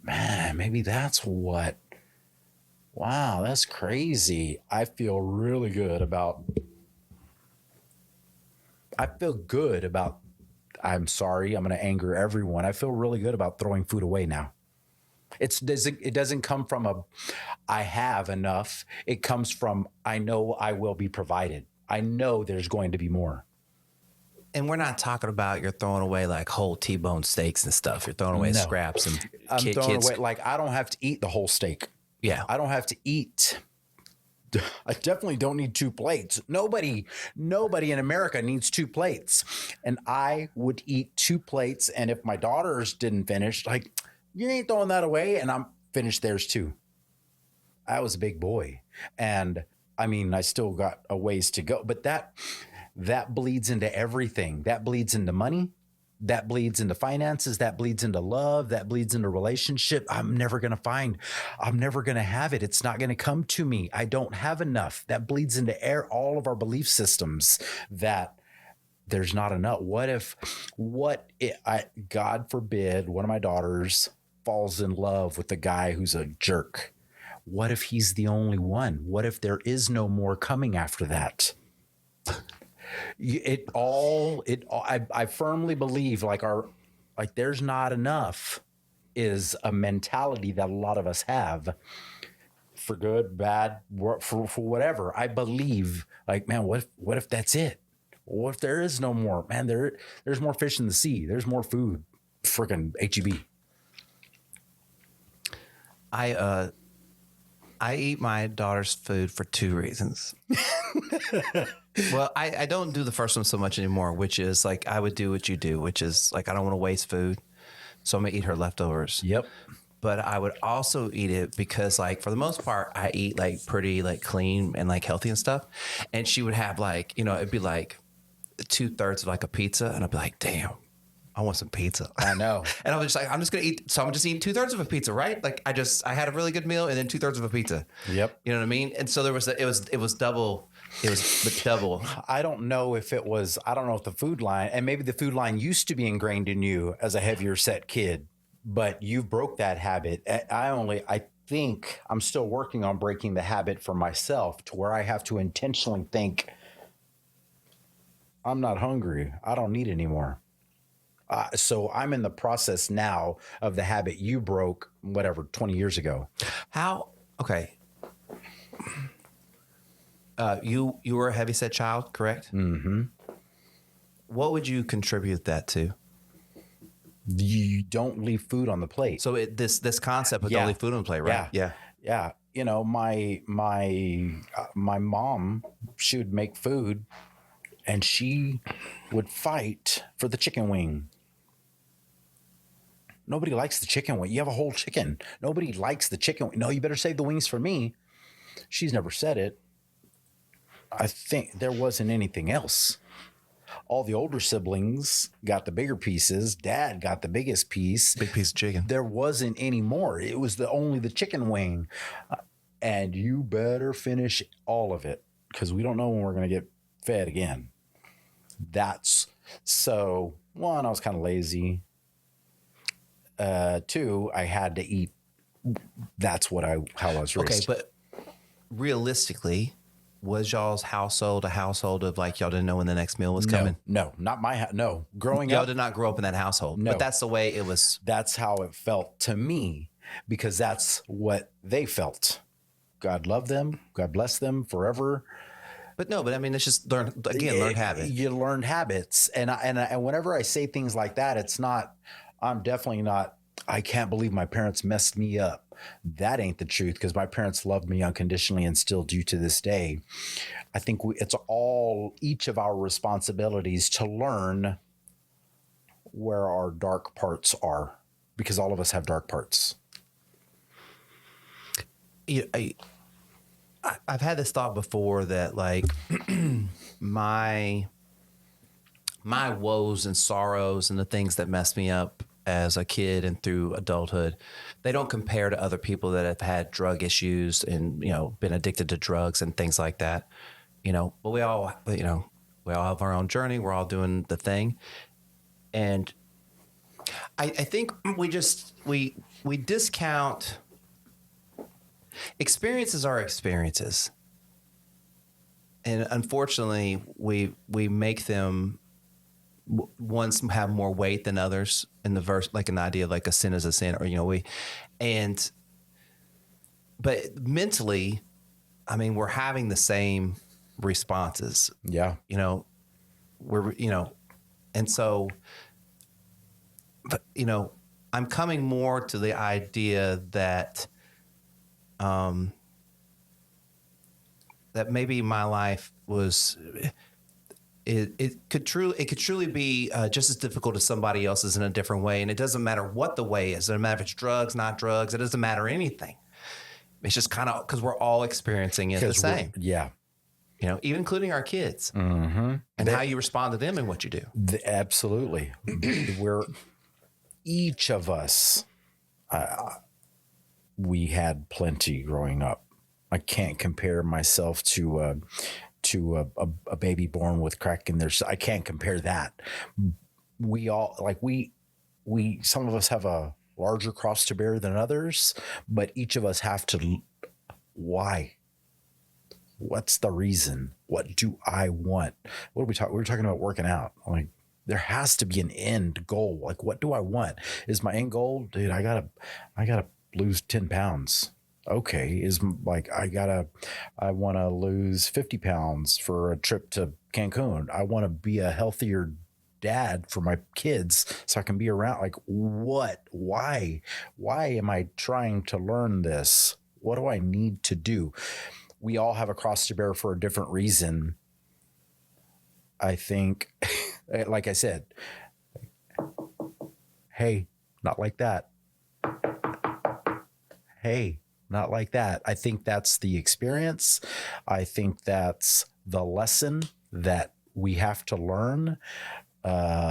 Man, maybe that's what. Wow, that's crazy. I feel really good about. I'm sorry, I'm going to anger everyone. I feel really good about throwing food away now. It doesn't come from I have enough. It comes from I know I will be provided. I know there's going to be more. And we're not talking about you're throwing away like whole T-bone steaks and stuff. You're throwing away scraps and I'm throwing away, like, I don't have to eat the whole steak. Yeah. I don't have to eat. I definitely don't need 2 plates. Nobody in America needs 2 plates. And I would eat 2 plates. And if my daughters didn't finish, like, you ain't throwing that away. And I'm finished theirs too. I was a big boy. And I mean, I still got a ways to go, but that bleeds into everything. That bleeds into money. That bleeds into finances. That bleeds into love. That bleeds into relationship. I'm never going to have it. It's not going to come to me. I don't have enough. That bleeds into all of our belief systems that there's not enough. God forbid, one of my daughters falls in love with a guy who's a jerk. What if he's the only one? What if there is no more coming after that? I firmly believe there's not enough is a mentality that a lot of us have, for good, bad, for whatever. I believe, like, man, what if that's it? What if there is no more? Man, there's more fish in the sea. There's more food. Freaking HEB. I eat my daughter's food for 2 reasons. Well, I don't do the first one so much anymore, which is like I would do what you do, which is like I don't want to waste food. So I'm going to eat her leftovers. Yep. But I would also eat it because, like, for the most part, I eat like pretty like clean and like healthy and stuff. And she would have like, it'd be like 2/3 of like a pizza. And I'd be like, damn, I want some pizza. I know. And I was just like, I'm just going to eat. So I'm just eating 2/3 of a pizza, right? Like I had a really good meal and then 2/3 of a pizza. Yep. You know what I mean? And so it was double. It was double. I don't know if the food line, and maybe the food line used to be ingrained in you as a heavier set kid, but you broke that habit. I think I'm still working on breaking the habit for myself to where I have to intentionally think, I'm not hungry. I don't need anymore. So I'm in the process now of the habit you broke, 20 years ago. How? Okay. You were a heavyset child, correct? Mm-hmm. What would you contribute that to? You don't leave food on the plate. So this concept of don't leave food on the plate, right? Yeah. My mom, she would make food, and she would fight for the chicken wing. Nobody likes the chicken wing. You have a whole chicken. Nobody likes the chicken wing. No, you better save the wings for me. She's never said it. I think there wasn't anything else. All the older siblings got the bigger pieces. Dad got the biggest piece. Big piece of chicken. There wasn't any more. It was only the chicken wing. And you better finish all of it because we don't know when we're going to get fed again. So, one, I was kind of lazy. 2, I had to eat. That's how I was raised. Okay, but realistically, was y'all's household a household of like y'all didn't know when the next meal was coming? No, not my house. No, growing y'all up, did not grow up in that household. No. But that's the way it was. That's how it felt to me because that's what they felt. God love them. God bless them forever. But I mean, it's just learned habits. You learned habits, and whenever I say things like that, it's not. I'm definitely not. I can't believe my parents messed me up. That ain't the truth because my parents loved me unconditionally and still do to this day. I think it's each of our responsibilities to learn where our dark parts are because all of us have dark parts. I've had this thought before that like my woes and sorrows and the things that messed me up as a kid and through adulthood, they don't compare to other people that have had drug issues and, been addicted to drugs and things like that, but we all have our own journey. We're all doing the thing. And I think we discount experiences are experiences. And unfortunately we make them ones have more weight than others in the verse, like an idea like a sin is a sin, or but mentally, I mean, we're having the same responses. Yeah. And so, but, I'm coming more to the idea that that maybe my life was it could truly be just as difficult as somebody else's in a different way. And it doesn't matter what the way is. It doesn't matter if it's drugs, not drugs. It doesn't matter anything. It's just kind of because we're all experiencing it the same. Yeah. Even including our kids, mm-hmm. and how you respond to them and what you do. Absolutely. We're each of us, we had plenty growing up. I can't compare myself to a baby born with crack in their. I can't compare that. We all we some of us have a larger cross to bear than others, but each of us have to. Why? What's the reason? What do I want? What are we talking? We were talking about working out. Like there has to be an end goal. Like what do I want? Is my end goal, dude? I gotta lose 10 pounds. Okay, I want to lose 50 pounds for a trip to Cancun. I want to be a healthier dad for my kids so I can be around. Like what? Why am I trying to learn this? What do I need to do? We all have a cross to bear for a different reason. I think, like I said, hey, not like that. Hey, not like that. I think that's the experience. I think that's the lesson that we have to learn. The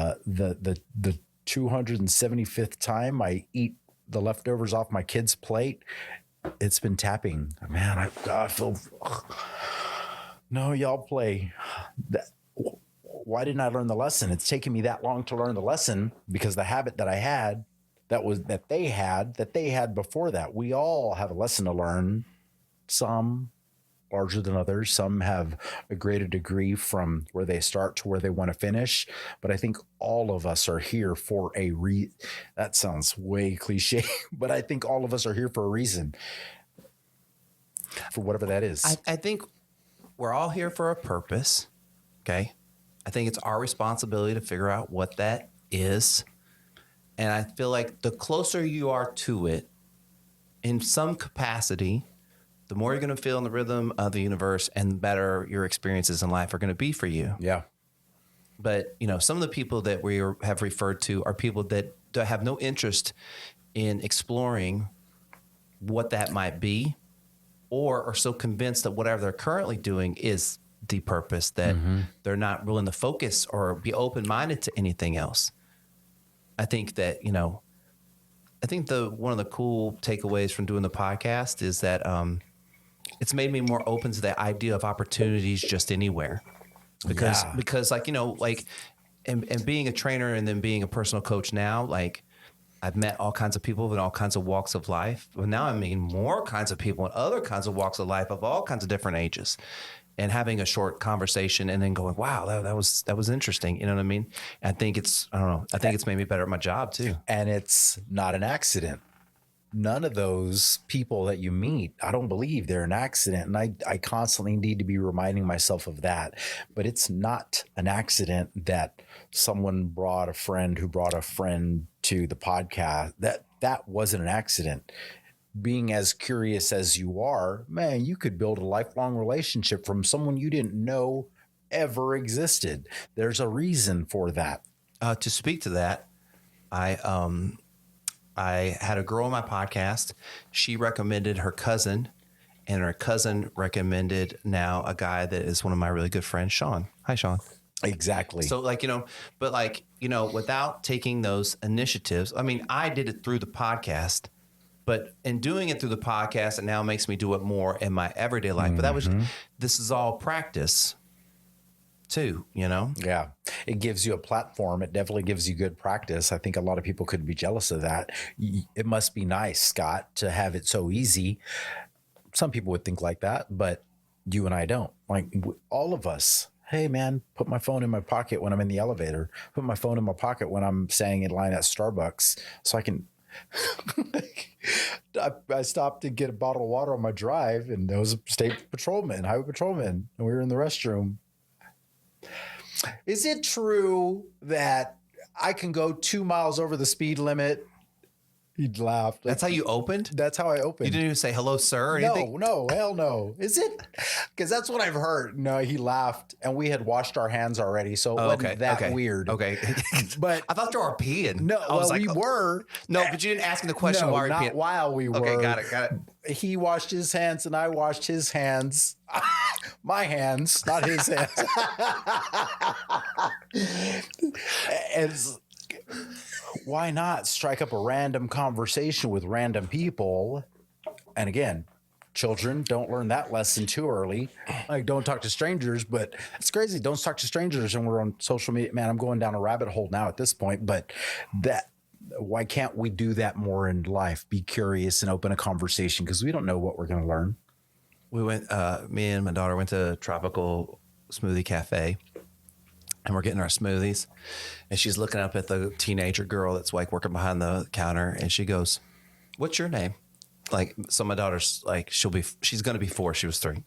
275th time I eat the leftovers off my kid's plate, it's been tapping. Man, I feel. No, y'all play. Why didn't I learn the lesson? It's taken me that long to learn the lesson because the habit that I had, that they had before that. We all have a lesson to learn. Some larger than others. Some have a greater degree from where they start to where they want to finish. But I think all of us are here for that sounds way cliche, but I think all of us are here for a reason. For whatever that is. I think we're all here for a purpose. Okay. I think it's our responsibility to figure out what that is. And I feel like the closer you are to it in some capacity, the more you're going to feel in the rhythm of the universe and the better your experiences in life are going to be for you. Yeah. But, some of the people that we have referred to are people that have no interest in exploring what that might be, or are so convinced that whatever they're currently doing is the purpose that they're not willing to focus or be open-minded to anything else. I think that, one of the cool takeaways from doing the podcast is that it's made me more open to the idea of opportunities just anywhere. Because and being a trainer and then being a personal coach now, like I've met all kinds of people in all kinds of walks of life. But now I mean more kinds of people in other kinds of walks of life of all kinds of different ages. And having a short conversation and then going, wow, that was interesting. You know what I mean? I think it's made me better at my job too. And it's not an accident. None of those people that you meet, I don't believe they're an accident. And I constantly need to be reminding myself of that. But it's not an accident that someone brought a friend who brought a friend to the podcast. That wasn't an accident. Being as curious as you are, man, you could build a lifelong relationship from someone you didn't know ever existed. There's a reason for that. To speak to that, I had a girl on my podcast. She recommended her cousin and her cousin recommended now a guy that is one of my really good friends, Sean. Hi, Sean. Exactly. So like, but like, without taking those initiatives, I mean, I did it through the podcast, but in doing it through the podcast, it now makes me do it more in my everyday life. But this is all practice too, Yeah. It gives you a platform. It definitely gives you good practice. I think a lot of people could be jealous of that. It must be nice, Scott, to have it so easy. Some people would think like that, but you and I don't. Like all of us. Hey man, put my phone in my pocket when I'm in the elevator. Put my phone in my pocket when I'm standing in line at Starbucks so I can I stopped to get a bottle of water on my drive, and there was a state patrolman, highway patrolman, and we were in the restroom. Is it true that I can go 2 miles over the speed limit? He laughed. That's how you opened? That's how I opened. You didn't even say hello, sir, or anything? No, hell no. Is it? Because that's what I've heard. No, he laughed, and we had washed our hands already, so it wasn't that weird. Okay. But I thought you were peeing. No, I was we were. No, but you didn't ask me the question No, why not we peeing. while we were. Okay, got it. He washed his hands, and I washed his hands. My hands, not his hands. And why not strike up a random conversation with random people? And again, children don't learn that lesson too early. Like, don't talk to strangers, but it's crazy. Don't talk to strangers. And we're on social media. Man, I'm going down a rabbit hole now at this point, but why can't we do that more in life? Be curious and open a conversation, because we don't know what we're going to learn. We went, me and my daughter went to Tropical Smoothie Cafe, and we're getting our smoothies, and she's looking up at the teenager girl that's like working behind the counter, and she goes, "What's your name?" Like, so my daughter's like, she's going to be 4. She was 3.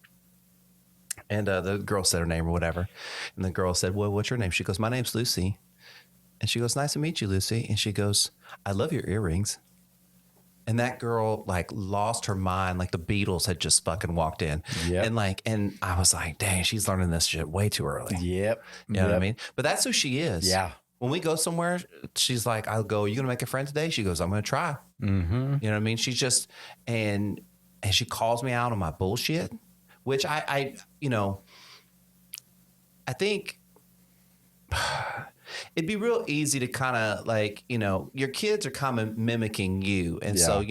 And the girl said her name or whatever. And the girl said, "Well, what's your name?" She goes, "My name's Lucy." And she goes, "Nice to meet you, Lucy." And she goes, "I love your earrings." And that girl like lost her mind, like the Beatles had just fucking walked in. Yep. And I was like, dang, she's learning this shit way too early. Yep. You know what I mean? But that's who she is. Yeah. When we go somewhere, she's like, I'll go, "You gonna make a friend today?" She goes, "I'm gonna try." Mm-hmm. You know what I mean? She's just, and she calls me out on my bullshit, which I think it'd be real easy to kind of like, your kids are kind of mimicking you. And so,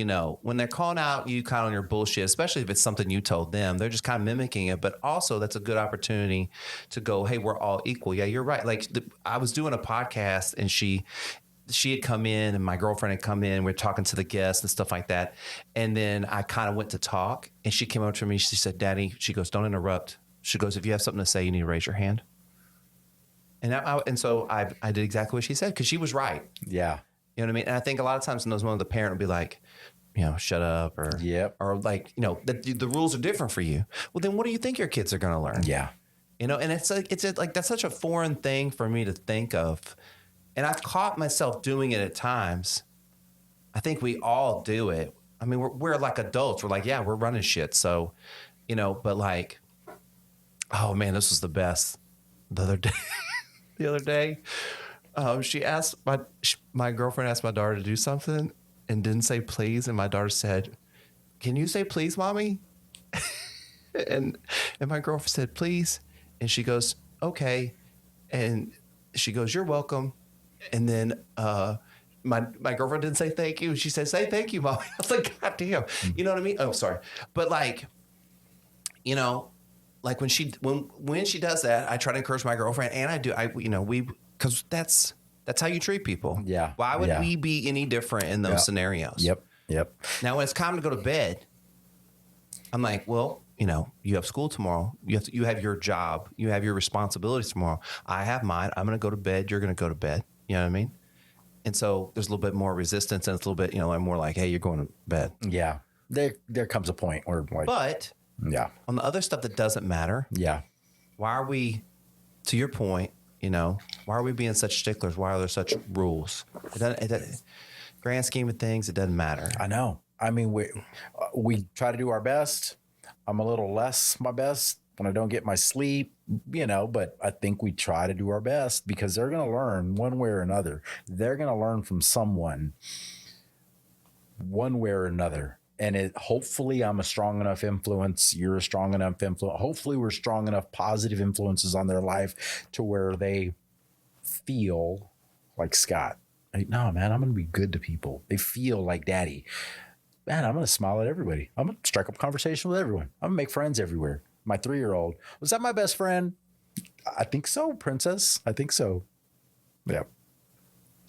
when they're calling out you kind of on your bullshit, especially if it's something you told them, they're just kind of mimicking it. But also that's a good opportunity to go, "Hey, we're all equal." Yeah, you're right. Like I was doing a podcast, and she had come in, and my girlfriend had come in. We're talking to the guests and stuff like that. And then I kind of went to talk, and she came up to me. She said, "Daddy," she goes, "don't interrupt." She goes, "If you have something to say, you need to raise your hand." And so I did exactly what she said, because she was right. Yeah. You know what I mean? And I think a lot of times in those moments, the parent will be like, "Shut up," or Yep. or like, the rules are different for you. Well, then what do you think your kids are going to learn? Yeah. And it's like that's such a foreign thing for me to think of. And I've caught myself doing it at times. I think we all do it. I mean, we're like adults. We're like, yeah, we're running shit. So, but like, oh man, this was the best. The other day, she asked my girlfriend asked my daughter to do something and didn't say please, and my daughter said, "Can you say please, mommy?" and my girlfriend said please, and she goes, "Okay," and she goes, "You're welcome." And then my girlfriend didn't say thank you. She said, "Say thank you, mommy." I was like, God damn, you know what I mean? Oh, sorry, but like, like when she does that, I try to encourage my girlfriend, and because that's how you treat people. Yeah. Why would we be any different in those scenarios? Yep. Now, when it's time to go to bed, I'm like, well, you have school tomorrow. You have your job. You have your responsibilities tomorrow. I have mine. I'm going to go to bed. You're going to go to bed. You know what I mean? And so there's a little bit more resistance, and it's a little bit, I'm more like, hey, you're going to bed. Yeah. There comes a point where like, but yeah, on the other stuff that doesn't matter. Yeah. Why are we, to your point, why are we being such sticklers? Why are there such rules? It doesn't, grand scheme of things, it doesn't matter. I know. I mean, we try to do our best. I'm a little less my best when I don't get my sleep, but I think we try to do our best, because they're going to learn one way or another. They're going to learn from someone one way or another. hopefully I'm a strong enough influence. You're a strong enough influence. Hopefully we're strong enough positive influences on their life to where they feel like Scott. Like, no, man, I'm going to be good to people. They feel like daddy. Man, I'm going to smile at everybody. I'm going to strike up conversation with everyone. I'm going to make friends everywhere. My 3-year-old, was that my best friend? I think so, princess. I think so. Yeah.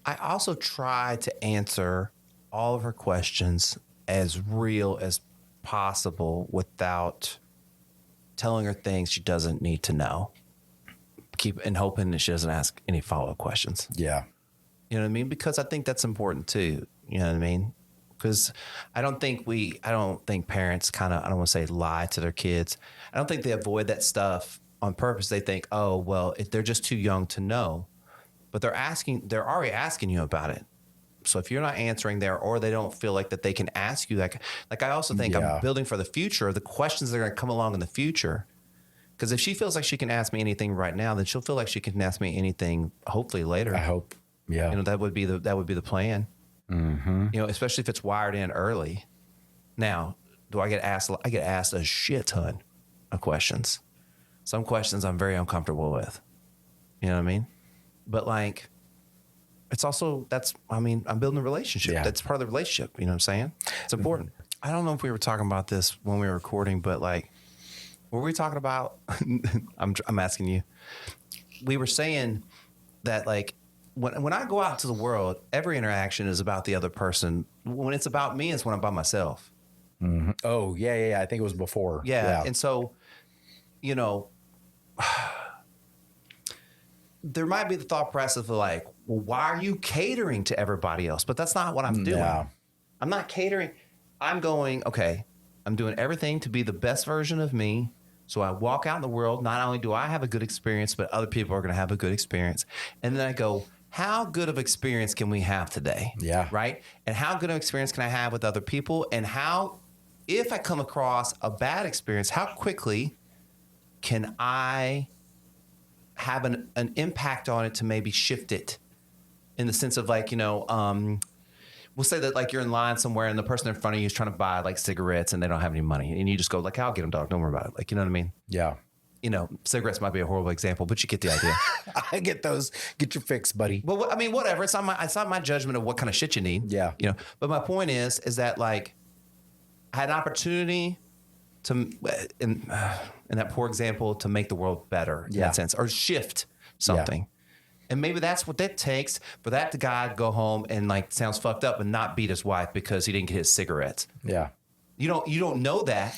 I also try to answer all of her questions as real as possible without telling her things she doesn't need to know. And hoping that she doesn't ask any follow-up questions. Yeah. You know what I mean? Because I think that's important too. You know what I mean? Because I don't think parents kind of, I don't want to say lie to their kids. I don't think they avoid that stuff on purpose. They think, oh, well, if they're just too young to know, but they're already asking you about it. So if you're not answering there, or they don't feel like that they can ask you, like I also think I'm building for the future, the questions that are going to come along in the future. Because if she feels like she can ask me anything right now, then she'll feel like she can ask me anything hopefully later. I hope. Yeah. You know, that would be the plan. Mm-hmm. You know, especially if it's wired in early. Now, do I get asked? I get asked a shit ton of questions. Some questions I'm very uncomfortable with. You know what I mean? But like, it's also, I'm building a relationship. Yeah. That's part of the relationship. You know what I'm saying? It's important. I don't know if we were talking about this when we were recording, but like, what were we talking about? I'm asking you. We were saying that like, when I go out to the world, every interaction is about the other person. When it's about me, it's when I'm by myself. Mm-hmm. Oh, yeah. I think it was before. Yeah. And so, you know, there might be the thought process of like, well, why are you catering to everybody else? But that's not what I'm doing. Yeah. I'm not catering. I'm going, okay, I'm doing everything to be the best version of me. So I walk out in the world. Not only do I have a good experience, but other people are going to have a good experience. And then I go, how good of experience can we have today? Yeah. Right. And how good of experience can I have with other people? And how, if I come across a bad experience, how quickly can I have an impact on it to maybe shift it in the sense of like, you know, we'll say that like you're in line somewhere and the person in front of you is trying to buy like cigarettes and they don't have any money. And you just go like, I'll get them, dog. Don't worry about it. Like, you know what I mean? Yeah. You know, cigarettes might be a horrible example, but you get the idea. I get those. Get your fix, buddy. Well, I mean, whatever. It's not my judgment of what kind of shit you need. Yeah. You know, but my point is that like I had an opportunity to, in that poor example, to make the world better in that sense or shift something. Yeah. And maybe that's what that takes for that guy to go home and like sounds fucked up and not beat his wife because he didn't get his cigarettes. Yeah. You don't know that,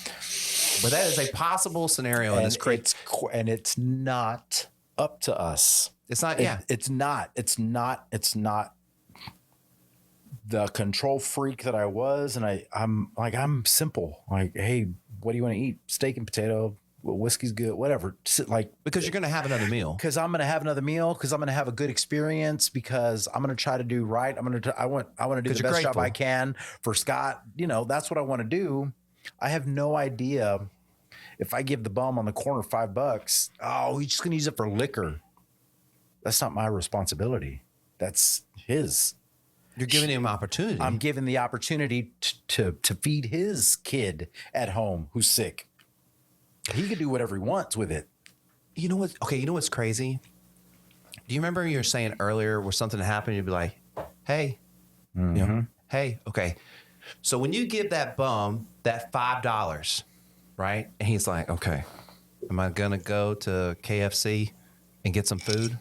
but that is a possible scenario. And it's not up to us. It's not. It's not the control freak that I was. And I'm simple. Like, hey, what do you want to eat? Steak and potato. Well, whiskey's good, whatever. Like, because you're going to have another meal. Because I'm going to have another meal. Because I'm going to have a good experience. Because I'm going to try to do right. I want to do the best job I can for Scott. You know, that's what I want to do. I have no idea if I give the bum on the corner $5. Oh, he's just going to use it for liquor. That's not my responsibility. That's his. You're giving him opportunity. I'm giving the opportunity to feed his kid at home who's sick. He can do whatever he wants with it. You know what? Okay, you know what's crazy? Do you remember you were saying earlier where something happened, you'd be like, hey, you know, hey, okay. So when you give that bum that $5, right? And he's like, okay, am I going to go to KFC and get some food?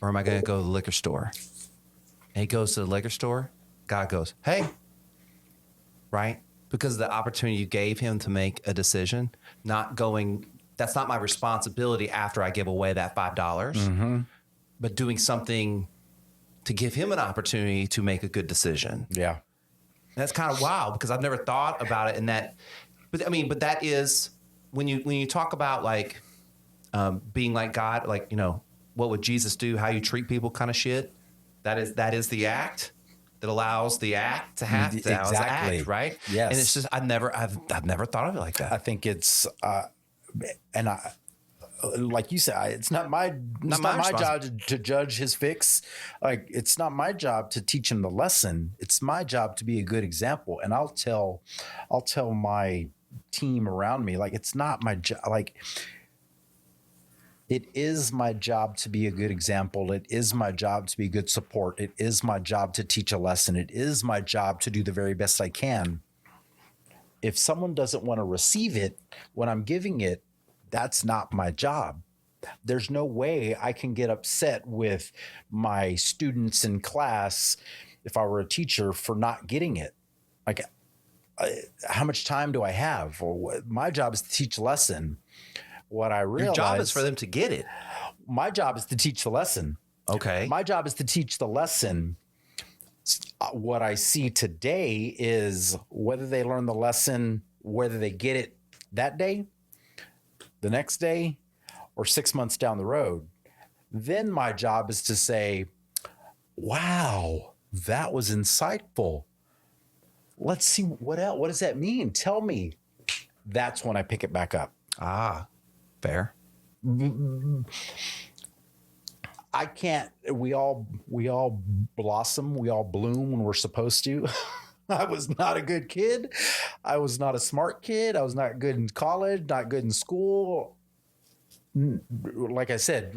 Or am I going to go to the liquor store? And he goes to the liquor store. God goes, hey, right? Because of the opportunity you gave him to make a decision, not going, that's not my responsibility after I give away that $5, but doing something to give him an opportunity to make a good decision. Yeah. And that's kind of wild because I've never thought about it in that. But I mean, but that is when you talk about like being like God, like, you know, what would Jesus do? How you treat people kind of shit. That is the act that allows the act to have to act, right? Yes. And it's just I've never thought of it like that. I think it's like you said, it's not my job to judge his fix. Like, it's not my job to teach him the lesson. It's my job to be a good example. And I'll tell my team around me, like, it's not my job. Like, it is my job to be a good example. It is my job to be good support. It is my job to teach a lesson. It is my job to do the very best I can. If someone doesn't want to receive it when I'm giving it, that's not my job. There's no way I can get upset with my students in class if I were a teacher for not getting it. Like, how much time do I have? Or my job is to teach a lesson. What I realize, your job is for them to get it. My job is to teach the lesson. Okay. My job is to teach the lesson. What I see today is whether they learn the lesson, whether they get it that day, the next day, or 6 months down the road. Then my job is to say, wow, that was insightful. Let's see what else. What does that mean? Tell me. That's when I pick it back up. Ah, fair. I can't, we all blossom, we all bloom when we're supposed to. I was not a good kid. I was not a smart kid. I was not good in college, not good in school. Like I said,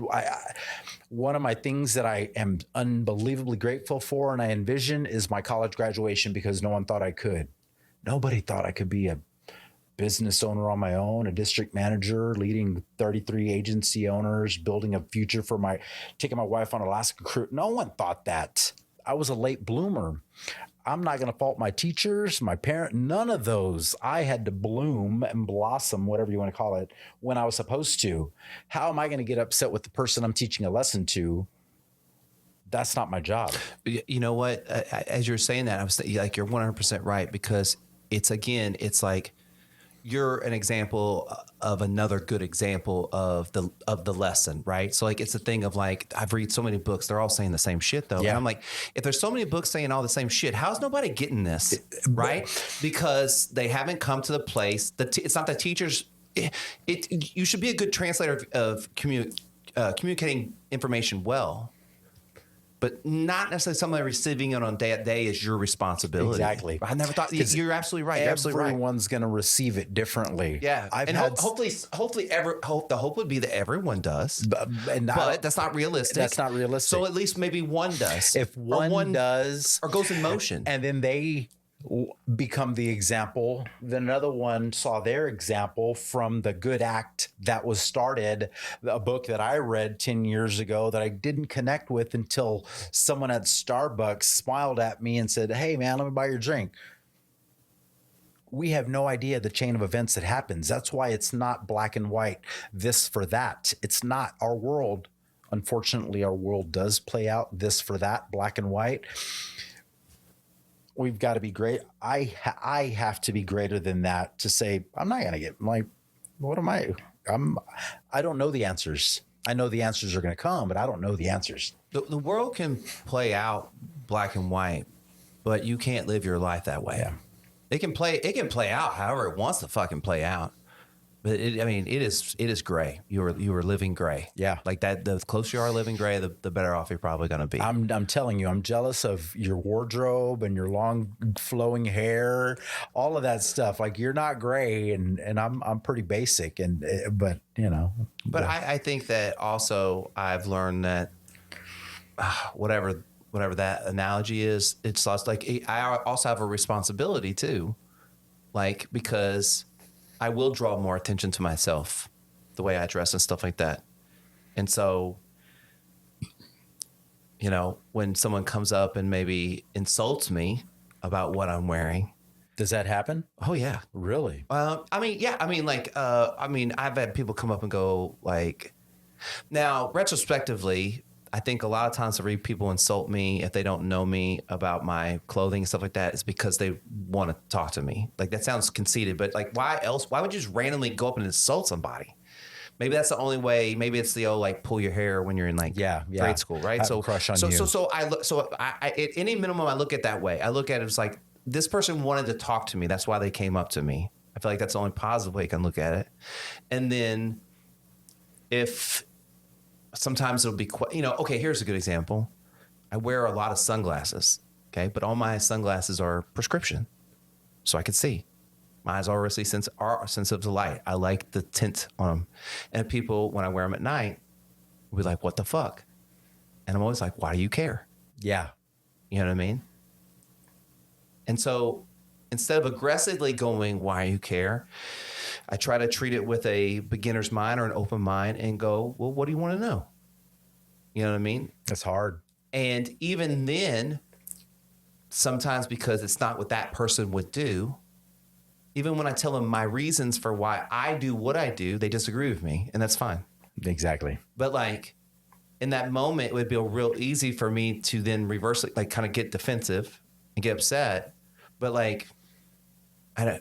one of my things that I am unbelievably grateful for and I envision is my college graduation, because no one thought I could. Nobody thought I could be a business owner on my own, a district manager, leading 33 agency owners, building a future for taking my wife on Alaska cruise. No one thought that. I was a late bloomer. I'm not going to fault my teachers, my parent, none of those. I had to bloom and blossom, whatever you want to call it, when I was supposed to. How am I going to get upset with the person I'm teaching a lesson to? That's not my job. You know what? As you're saying that, I was like, you're 100% right, because it's like, you're an example of another good example of the lesson, right? So like, it's a thing of like, I've read so many books, they're all saying the same shit though. Yeah. And I'm like, if there's so many books saying all the same shit, how's nobody getting this, right? Because they haven't come to the place that it's not the teachers. You should be a good translator of communicating information well, but not necessarily somebody receiving it on that day is your responsibility. Exactly. I never thought. You're absolutely right. You're absolutely right. Everyone's going to receive it differently. Yeah, hopefully, the hope would be that everyone does, but that's not realistic. That's not realistic. So at least maybe one does. If one does, or goes in motion, and then they become the example, then another one saw their example from the good act that was started, a book that I read 10 years ago that I didn't connect with until someone at Starbucks smiled at me and said, "Hey man, let me buy your drink." We have no idea the chain of events that happens. That's why it's not black and white, this for that. It's not our world. Unfortunately, our world does play out this for that, black and white. We've got to be great. I have to be greater than that to say, I'm not going to get like, what am I? I don't know the answers. I know the answers are going to come, but I don't know the answers. The world can play out black and white, but you can't live your life that way. Yeah. It can play out however it wants to fucking play out. But it is gray. You are living gray. Yeah. Like that, the closer you are living gray, the better off you're probably going to be. I'm telling you, I'm jealous of your wardrobe and your long flowing hair, all of that stuff. Like, you're not gray and I'm pretty basic but you know. But I think that also I've learned that whatever that analogy is, it's like I also have a responsibility too. Like, because I will draw more attention to myself, the way I dress and stuff like that. And so, you know, when someone comes up and maybe insults me about what I'm wearing. Does that happen? Oh, yeah. Really? I've had people come up and go like, now, retrospectively, I think a lot of times people insult me if they don't know me about my clothing and stuff like that. It's because they want to talk to me. Like, that sounds conceited, but like, why else? Why would you just randomly go up and insult somebody? Maybe that's the only way. Maybe it's the old like pull your hair when you're in like grade school, right? I have a crush on you. So I at any minimum I look at that way. I look at it as like, this person wanted to talk to me. That's why they came up to me. I feel like that's the only positive way you can look at it. And then if sometimes it'll be, okay, here's a good example. I wear a lot of sunglasses, okay? But all my sunglasses are prescription, so I can see. My eyes are sensitive to light. I like the tint on them. And people, when I wear them at night, will be like, what the fuck? And I'm always like, why do you care? Yeah. You know what I mean? And so instead of aggressively going, why you care, I try to treat it with a beginner's mind or an open mind and go, well, what do you want to know? You know what I mean? That's hard. And even then, sometimes because it's not what that person would do, even when I tell them my reasons for why I do what I do, they disagree with me, and that's fine. Exactly. But like in that moment, it would be real easy for me to then reverse it, like kind of get defensive and get upset. But like, I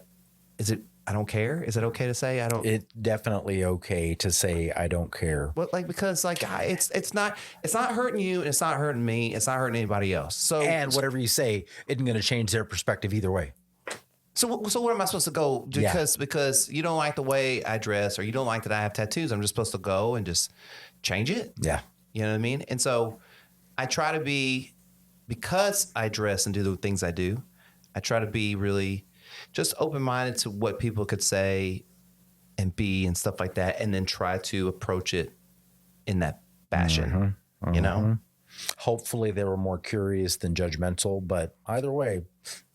don't care. Is it okay to say I don't? It's definitely okay to say I don't care. But like, because like it's not hurting you and it's not hurting me. It's not hurting anybody else. So And whatever you say isn't going to change their perspective either way. So where am I supposed to go? Because you don't like the way I dress or you don't like that I have tattoos. I'm just supposed to go and just change it. Yeah. You know what I mean? And so I try to be, because I dress and do the things I do, I try to be really just open-minded to what people could say and be and stuff like that, and then try to approach it in that fashion, you know? Hopefully they were more curious than judgmental, but either way.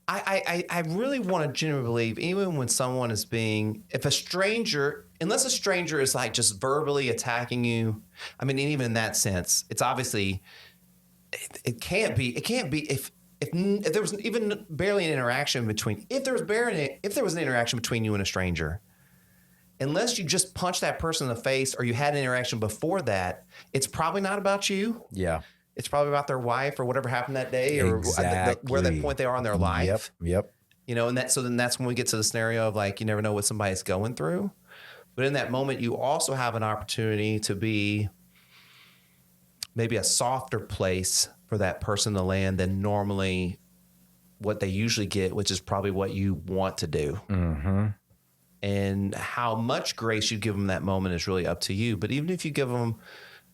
I really want to genuinely believe, even when someone is being, unless a stranger is like just verbally attacking you, I mean, even in that sense, it's obviously, it can't be if there was even barely an interaction if there was an interaction between you and a stranger, unless you just punch that person in the face or you had an interaction before that, it's probably not about you. Yeah. It's probably about their wife or whatever happened that day or Exactly. where that point they are in their life. Yep. You know, and so then that's when we get to the scenario of like, you never know what somebody's going through. But in that moment, you also have an opportunity to be maybe a softer place for that person to land than normally what they usually get, which is probably what you want to do. Mm-hmm. And how much grace you give them that moment is really up to you. But even if you give them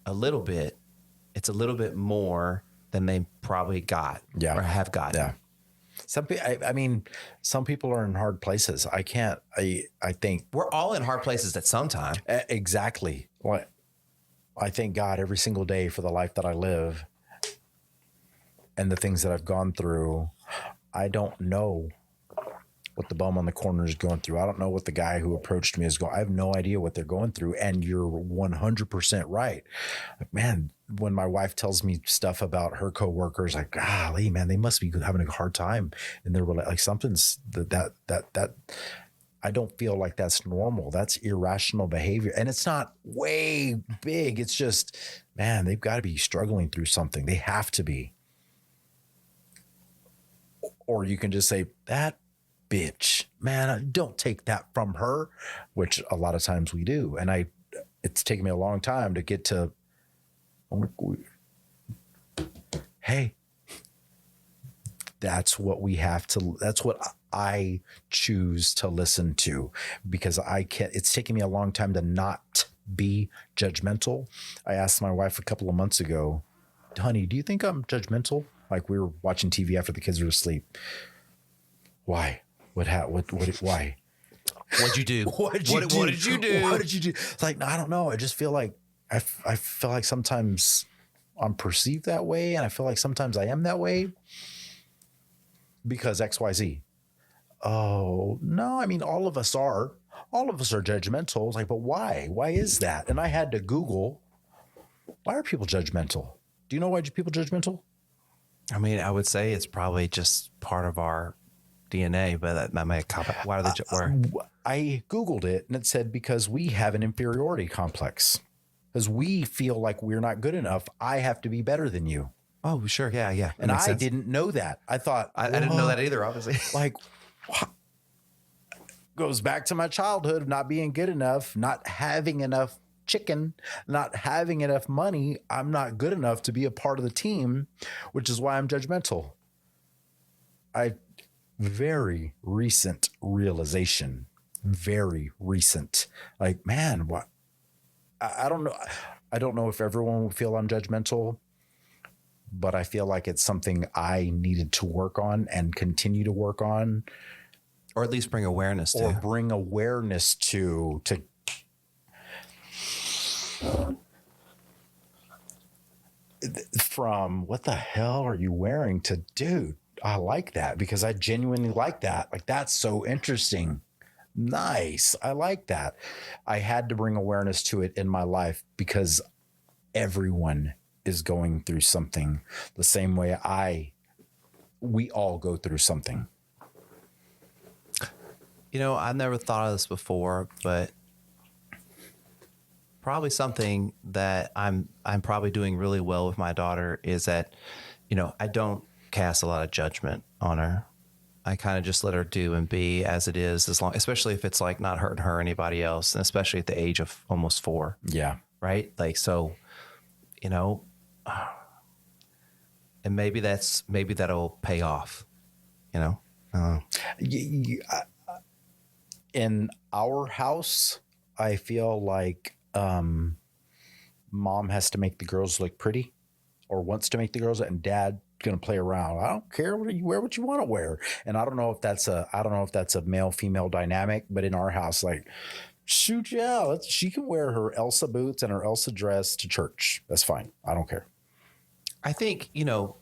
a little bit, it's a little bit more than they probably got or have gotten. Yeah. Some people are in hard places. I think we're all in hard places at some time. Exactly. Well, I thank God every single day for the life that I live and the things that I've gone through. I don't know what the bum on the corner is going through. I don't know what the guy who approached me is going. I have no idea what they're going through. And you're 100% right. Man, when my wife tells me stuff about her coworkers, like, golly, man, they must be having a hard time. And they're like something's that I don't feel like that's normal. That's irrational behavior. And it's not way big. It's just, man, they've got to be struggling through something. They have to be. Or you can just say, that bitch, man, don't take that from her, which a lot of times we do. And it's taken me a long time to get to, hey, that's what I choose to listen to, because it's taken me a long time to not be judgmental. I asked my wife a couple of months ago, honey, do you think I'm judgmental? Like, we were watching TV after the kids were asleep. Why? Why? What'd you do? What did you do? It's like, I don't know. I just feel like I feel like sometimes I'm perceived that way, and I feel like sometimes I am that way because XYZ. Oh, no, I mean, all of us are judgmental. It's like, but why? Why is that? And I had to Google, why are people judgmental? Do you know why people judgmental? I mean, I would say it's probably just part of our DNA, but that may cop. Why are they? I Googled it and it said because we have an inferiority complex. Because we feel like we're not good enough. I have to be better than you. Oh, sure. Yeah. And I didn't know that. I thought, I didn't know that either, obviously. Like, what? Goes back to my childhood of not being good enough, not having enough chicken, not having enough money. I'm not good enough to be a part of the team, which is why I'm judgmental. Very recent realization, very recent. Like, man, what? I don't know. I don't know if everyone will feel I'm judgmental, but I feel like it's something I needed to work on and continue to work on, or at least bring awareness or to. bring awareness to from what the hell are you wearing to dude, I like that because I genuinely like that. Like, that's so interesting. Nice. I like that. I had to bring awareness to it in my life because everyone is going through something the same way we all go through something. You know, I've never thought of this before, but probably something that I'm probably doing really well with my daughter is that, you know, I don't cast a lot of judgment on her. I kind of just let her do and be as it is, especially if it's like not hurting her or anybody else, and especially at the age of almost 4. Yeah. Right. Like, so, you know, and maybe that'll pay off, you know? In our house, I feel like mom has to make the girls look pretty, or wants to make the girls, and dad going to play around. I don't care what you wear, what you want to wear. And I don't know if that's a male female dynamic, but in our house, like, shoot, yeah, she can wear her Elsa boots and her Elsa dress to church. That's fine. I don't care. I think, you know,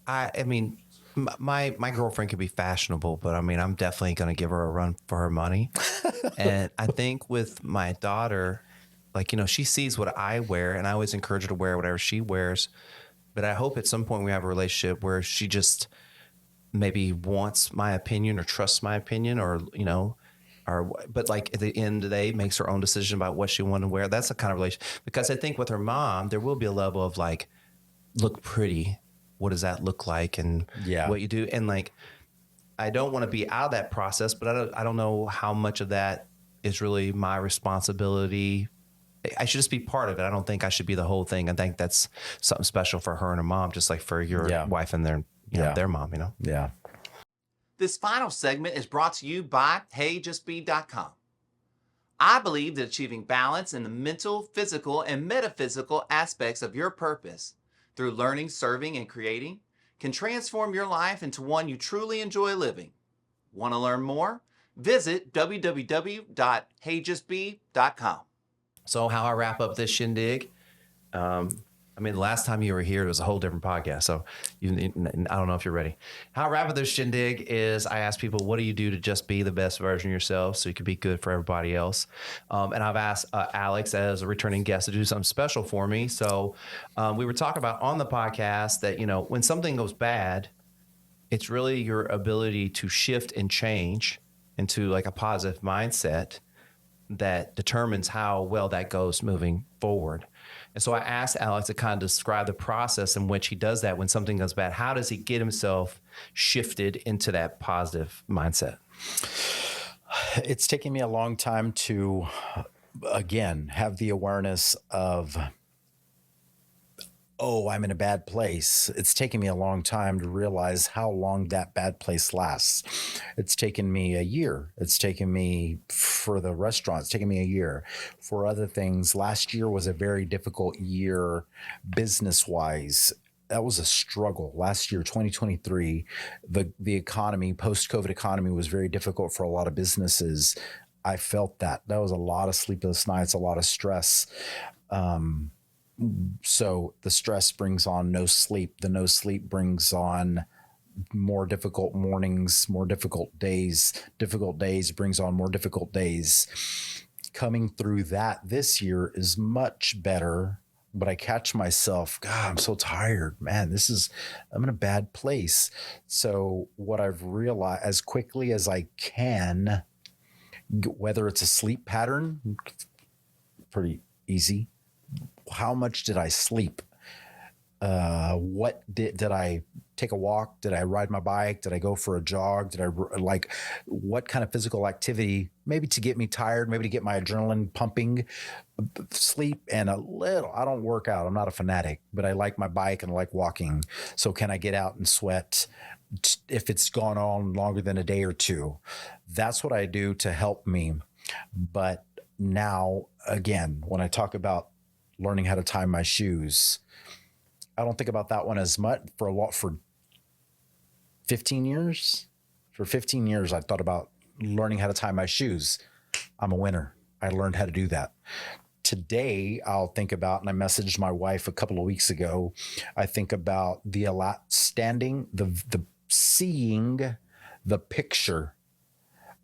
I mean, my girlfriend could be fashionable, but I mean, I'm definitely going to give her a run for her money. And I think with my daughter, like, you know, she sees what I wear, and I always encourage her to wear whatever she wears. But I hope at some point we have a relationship where she just maybe wants my opinion or trusts my opinion, or, you know, but like at the end of the day makes her own decision about what she wants to wear. That's the kind of relationship, because I think with her mom, there will be a level of like, look pretty. What does that look like? And what you do. And like, I don't want to be out of that process, but I don't know how much of that is really my responsibility. I should just be part of it. I don't think I should be the whole thing. I think that's something special for her and her mom, just like for your wife and their, you know, their mom, you know? Yeah. This final segment is brought to you by HeyJustBe.com. I believe that achieving balance in the mental, physical, and metaphysical aspects of your purpose through learning, serving, and creating can transform your life into one you truly enjoy living. Want to learn more? Visit www.heyjustbe.com. So how I wrap up this shindig, I mean, the last time you were here, it was a whole different podcast. So I don't know if you're ready. How I wrap up this shindig is I ask people, what do you do to just be the best version of yourself so you can be good for everybody else? And I've asked Alex as a returning guest to do something special for me. So we were talking about on the podcast that, you know, when something goes bad, it's really your ability to shift and change into like a positive mindset that determines how well that goes moving forward. And so I asked Alex to kind of describe the process in which he does that when something goes bad. How does he get himself shifted into that positive mindset? It's taken me a long time to, again, have the awareness of, oh, I'm in a bad place. It's taken me a long time to realize how long that bad place lasts. It's taken me a year. It's taken me, for the restaurant, it's taken me a year. For other things, last year was a very difficult year business-wise. That was a struggle. Last year, 2023, the economy, post-COVID economy, was very difficult for a lot of businesses. I felt that. That was a lot of sleepless nights, a lot of stress. So the stress brings on no sleep. The no sleep brings on more difficult mornings, more difficult days. Difficult days brings on more difficult days. Coming through that this year is much better, but I catch myself, God, I'm so tired, man. I'm in a bad place. So what I've realized, as quickly as I can, whether it's a sleep pattern, pretty easy. How much did I sleep? What did I take a walk? Did I ride my bike? Did I go for a jog? Did I what kind of physical activity, maybe to get me tired, maybe to get my adrenaline pumping? Sleep and a little, I don't work out. I'm not a fanatic, but I like my bike and I like walking. So can I get out and sweat if it's gone on longer than a day or two? That's what I do to help me. But now, again, when I talk about learning how to tie my shoes, I don't think about that one as much for 15 years. For 15 years, I thought about learning how to tie my shoes. I'm a winner. I learned how to do that. Today, I'll think about, and I messaged my wife a couple of weeks ago, I think about the seeing the picture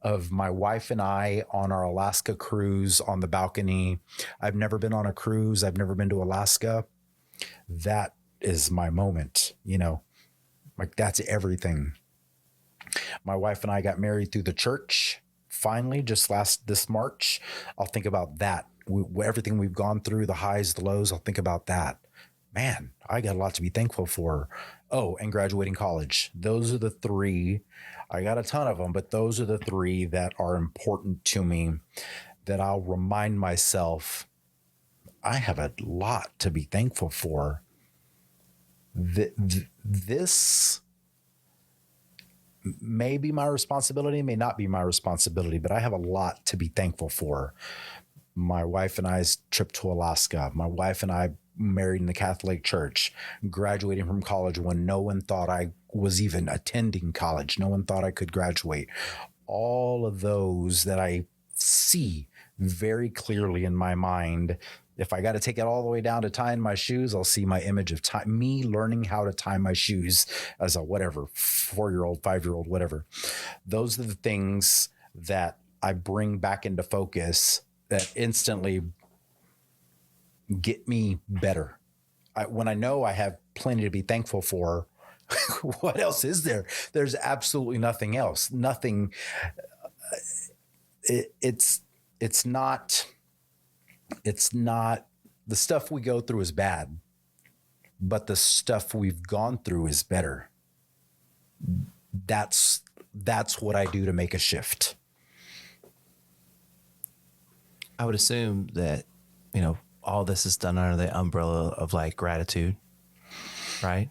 of my wife and I on our Alaska cruise on the balcony. I've never been on a cruise. I've never been to Alaska. That is my moment, like that's everything. My wife and I got married through the church. Finally, this March, I'll think about that. Everything we've gone through, the highs, the lows, I'll think about that. Man, I got a lot to be thankful for. Oh, and graduating college. Those are the three. I got a ton of them, but those are the three that are important to me, that I'll remind myself I have a lot to be thankful for. This may be my responsibility, may not be my responsibility, but I have a lot to be thankful for. My wife and I's trip to Alaska, my wife and I married in the Catholic Church, graduating from college when no one thought I was even attending college. No one thought I could graduate. All of those that I see very clearly in my mind. If I got to take it all the way down to tying my shoes, I'll see my image of me learning how to tie my shoes as a 4-year-old, 5-year-old, whatever. Those are the things that I bring back into focus that instantly get me better. When I know I have plenty to be thankful for, what else is there? There's absolutely nothing else. Nothing. It's not the stuff we go through is bad, but the stuff we've gone through is better. That's what I do to make a shift. I would assume that, all this is done under the umbrella of like gratitude, right?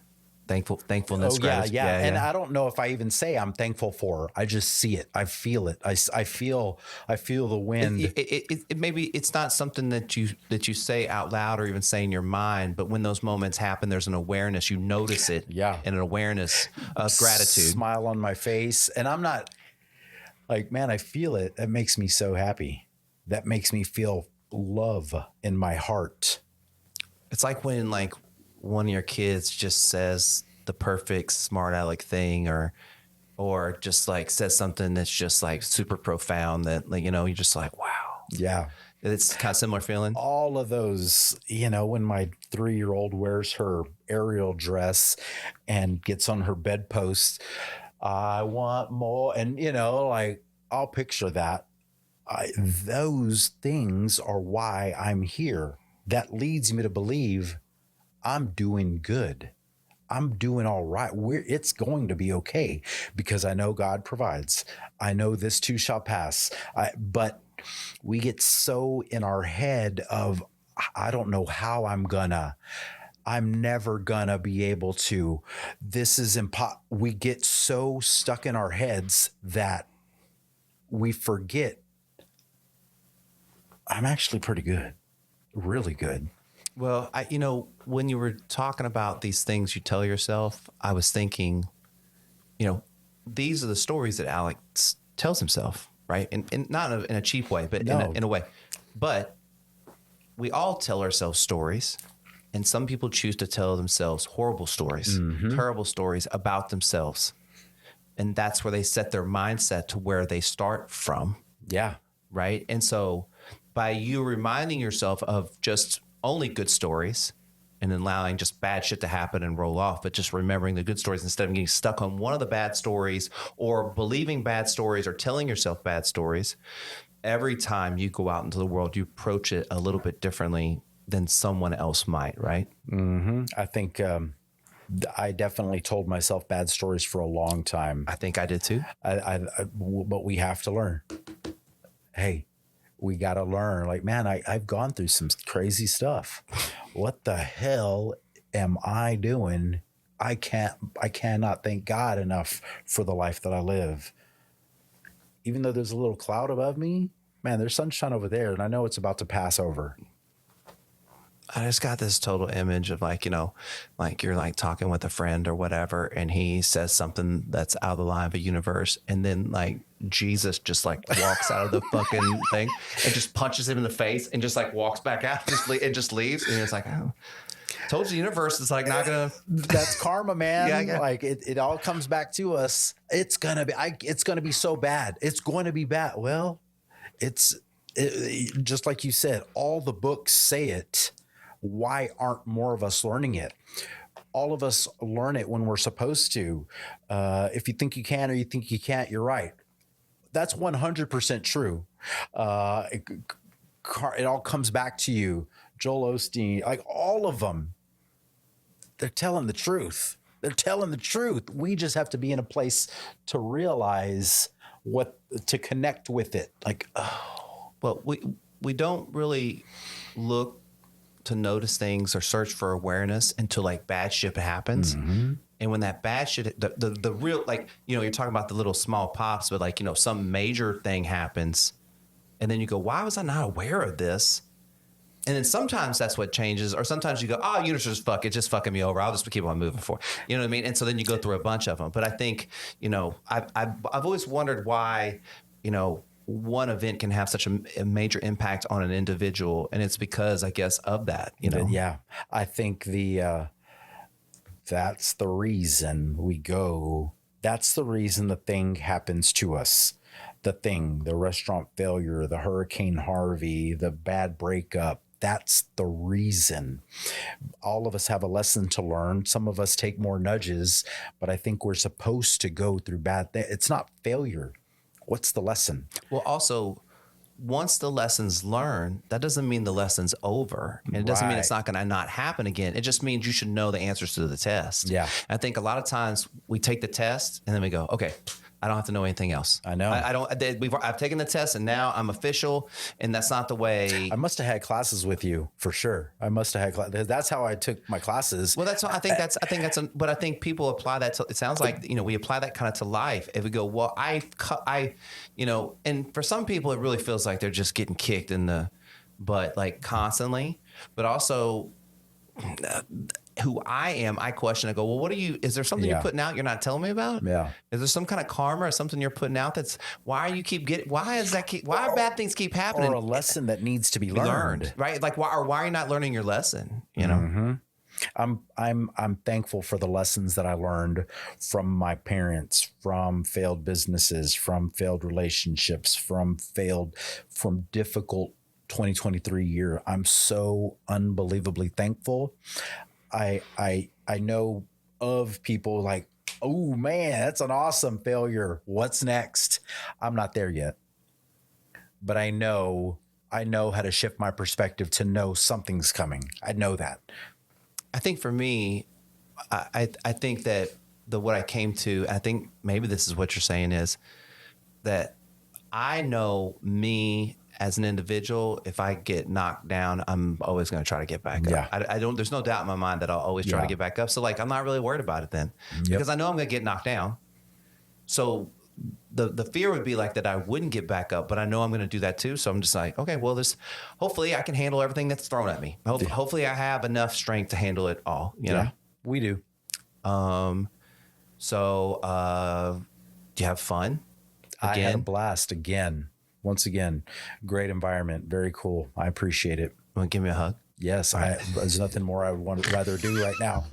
Thankfulness. Oh yeah, yeah. And I don't know if I even say I'm thankful for. I just see it. I feel it. I feel the wind. It maybe it's not something that you say out loud or even say in your mind, but when those moments happen, there's an awareness. You notice it. Yeah. And an awareness of gratitude. Smile on my face, and I'm not like, man, I feel it. That makes me so happy. That makes me feel love in my heart. It's like when one of your kids just says the perfect smart aleck thing or just like says something that's just like super profound that you're just like, wow. Yeah. It's kind of similar feeling. All of those, when my 3-year-old wears her Ariel dress and gets on her bedpost, I want more. And, I'll picture that. Those things are why I'm here. That leads me to believe I'm doing good. I'm doing all right. It's going to be okay because I know God provides. I know this too shall pass. But we get so in our head of, I don't know how I'm never gonna be able to. This is we get so stuck in our heads that we forget I'm actually pretty good, really good. Well, when you were talking about these things you tell yourself, I was thinking, these are the stories that Alex tells himself, right? And not in a cheap way, but No. in a way. But we all tell ourselves stories, and some people choose to tell themselves horrible stories, terrible stories about themselves. And that's where they set their mindset to where they start from. Yeah. Right. And so by you reminding yourself of just only good stories and allowing just bad shit to happen and roll off, but just remembering the good stories instead of getting stuck on one of the bad stories or believing bad stories or telling yourself bad stories, every time you go out into the world, you approach it a little bit differently than someone else might, right? Mm-hmm. I think I definitely told myself bad stories for a long time. I think I did too. But we have to learn. Hey, we got to learn. Like, man, I've gone through some crazy stuff. What the hell am I doing? I cannot thank God enough for the life that I live. Even though there's a little cloud above me, man, there's sunshine over there, and I know it's about to pass over. I just got this total image of like, like you're like talking with a friend or whatever, and he says something that's out of the line of a universe, and then like Jesus just like walks out of the fucking thing and just punches him in the face and just like walks back out and just leaves. And it's like, oh, told you the universe is like not gonna. That's karma, man. Yeah. Like it all comes back to us. It's gonna be so bad. It's going to be bad. Well, just like you said, all the books say it. Why aren't more of us learning it? All of us learn it when we're supposed to. If you think you can or you think you can't, you're right. That's 100% true. It all comes back to you. Joel Osteen, like all of them, they're telling the truth. They're telling the truth. We just have to be in a place to realize to connect with it. Like, oh. Well, we don't really look to notice things or search for awareness until like bad shit happens. Mm-hmm. And when that bad shit, the real, like, you're talking about the little small pops, but like, some major thing happens and then you go, why was I not aware of this? And then sometimes that's what changes, or sometimes you go, oh, universe, just fuck it, just fucking me over. I'll just keep on moving forward. You know what I mean? And so then you go through a bunch of them. But I think, I've always wondered why, one event can have such a major impact on an individual, and it's because, I guess, of that. Yeah, I think that's the reason we go. That's the reason the thing happens to us. The restaurant failure, the Hurricane Harvey, the bad breakup. That's the reason. All of us have a lesson to learn. Some of us take more nudges, but I think we're supposed to go through bad things. It's not failure. What's the lesson? Well, also, once the lesson's learned, that doesn't mean the lesson's over. And it doesn't mean it's not going to not happen again. It just means you should know the answers to the test. Yeah. I think a lot of times we take the test and then we go, okay, I don't have to know anything else. I know. I've taken the test and now I'm official, and that's not the way. I must have had classes with you for sure. I must have had classes. That's how I took my classes. Well, but I think people apply that to, it sounds like, we apply that kind of to life. If we go, well, and for some people it really feels like they're just getting kicked in the butt, like constantly, but also who I am, I question, I go, well, is there something you're putting out you're not telling me about? Yeah. Is there some kind of karma or something you're putting out why are bad things keep happening? Or a lesson that needs to be learned. Right? Like, why are you not learning your lesson? Mm-hmm. I'm thankful for the lessons that I learned from my parents, from failed businesses, from failed relationships, from difficult 2023 year. I'm so unbelievably thankful. I know of people like, oh man, that's an awesome failure. What's next? I'm not there yet, but I know how to shift my perspective to know something's coming. I know that. I think for me, I think that what I came to, I think maybe this is what you're saying, is that I know me as an individual. If I get knocked down, I'm always going to try to get back up. There's no doubt in my mind that I'll always try to get back up. So like, I'm not really worried about it then, because I know I'm going to get knocked down. So the fear would be like that I wouldn't get back up, but I know I'm going to do that too. So I'm just like, okay, well, hopefully I can handle everything that's thrown at me. Hopefully I have enough strength to handle it all. You know, we do. So do you have fun? I had a blast again. Once again, great environment. Very cool. I appreciate it. Want to give me a hug? Yes. There's nothing more I would rather do right now.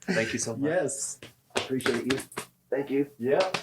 Thank you so much. Yes. Appreciate you. Thank you. Yep.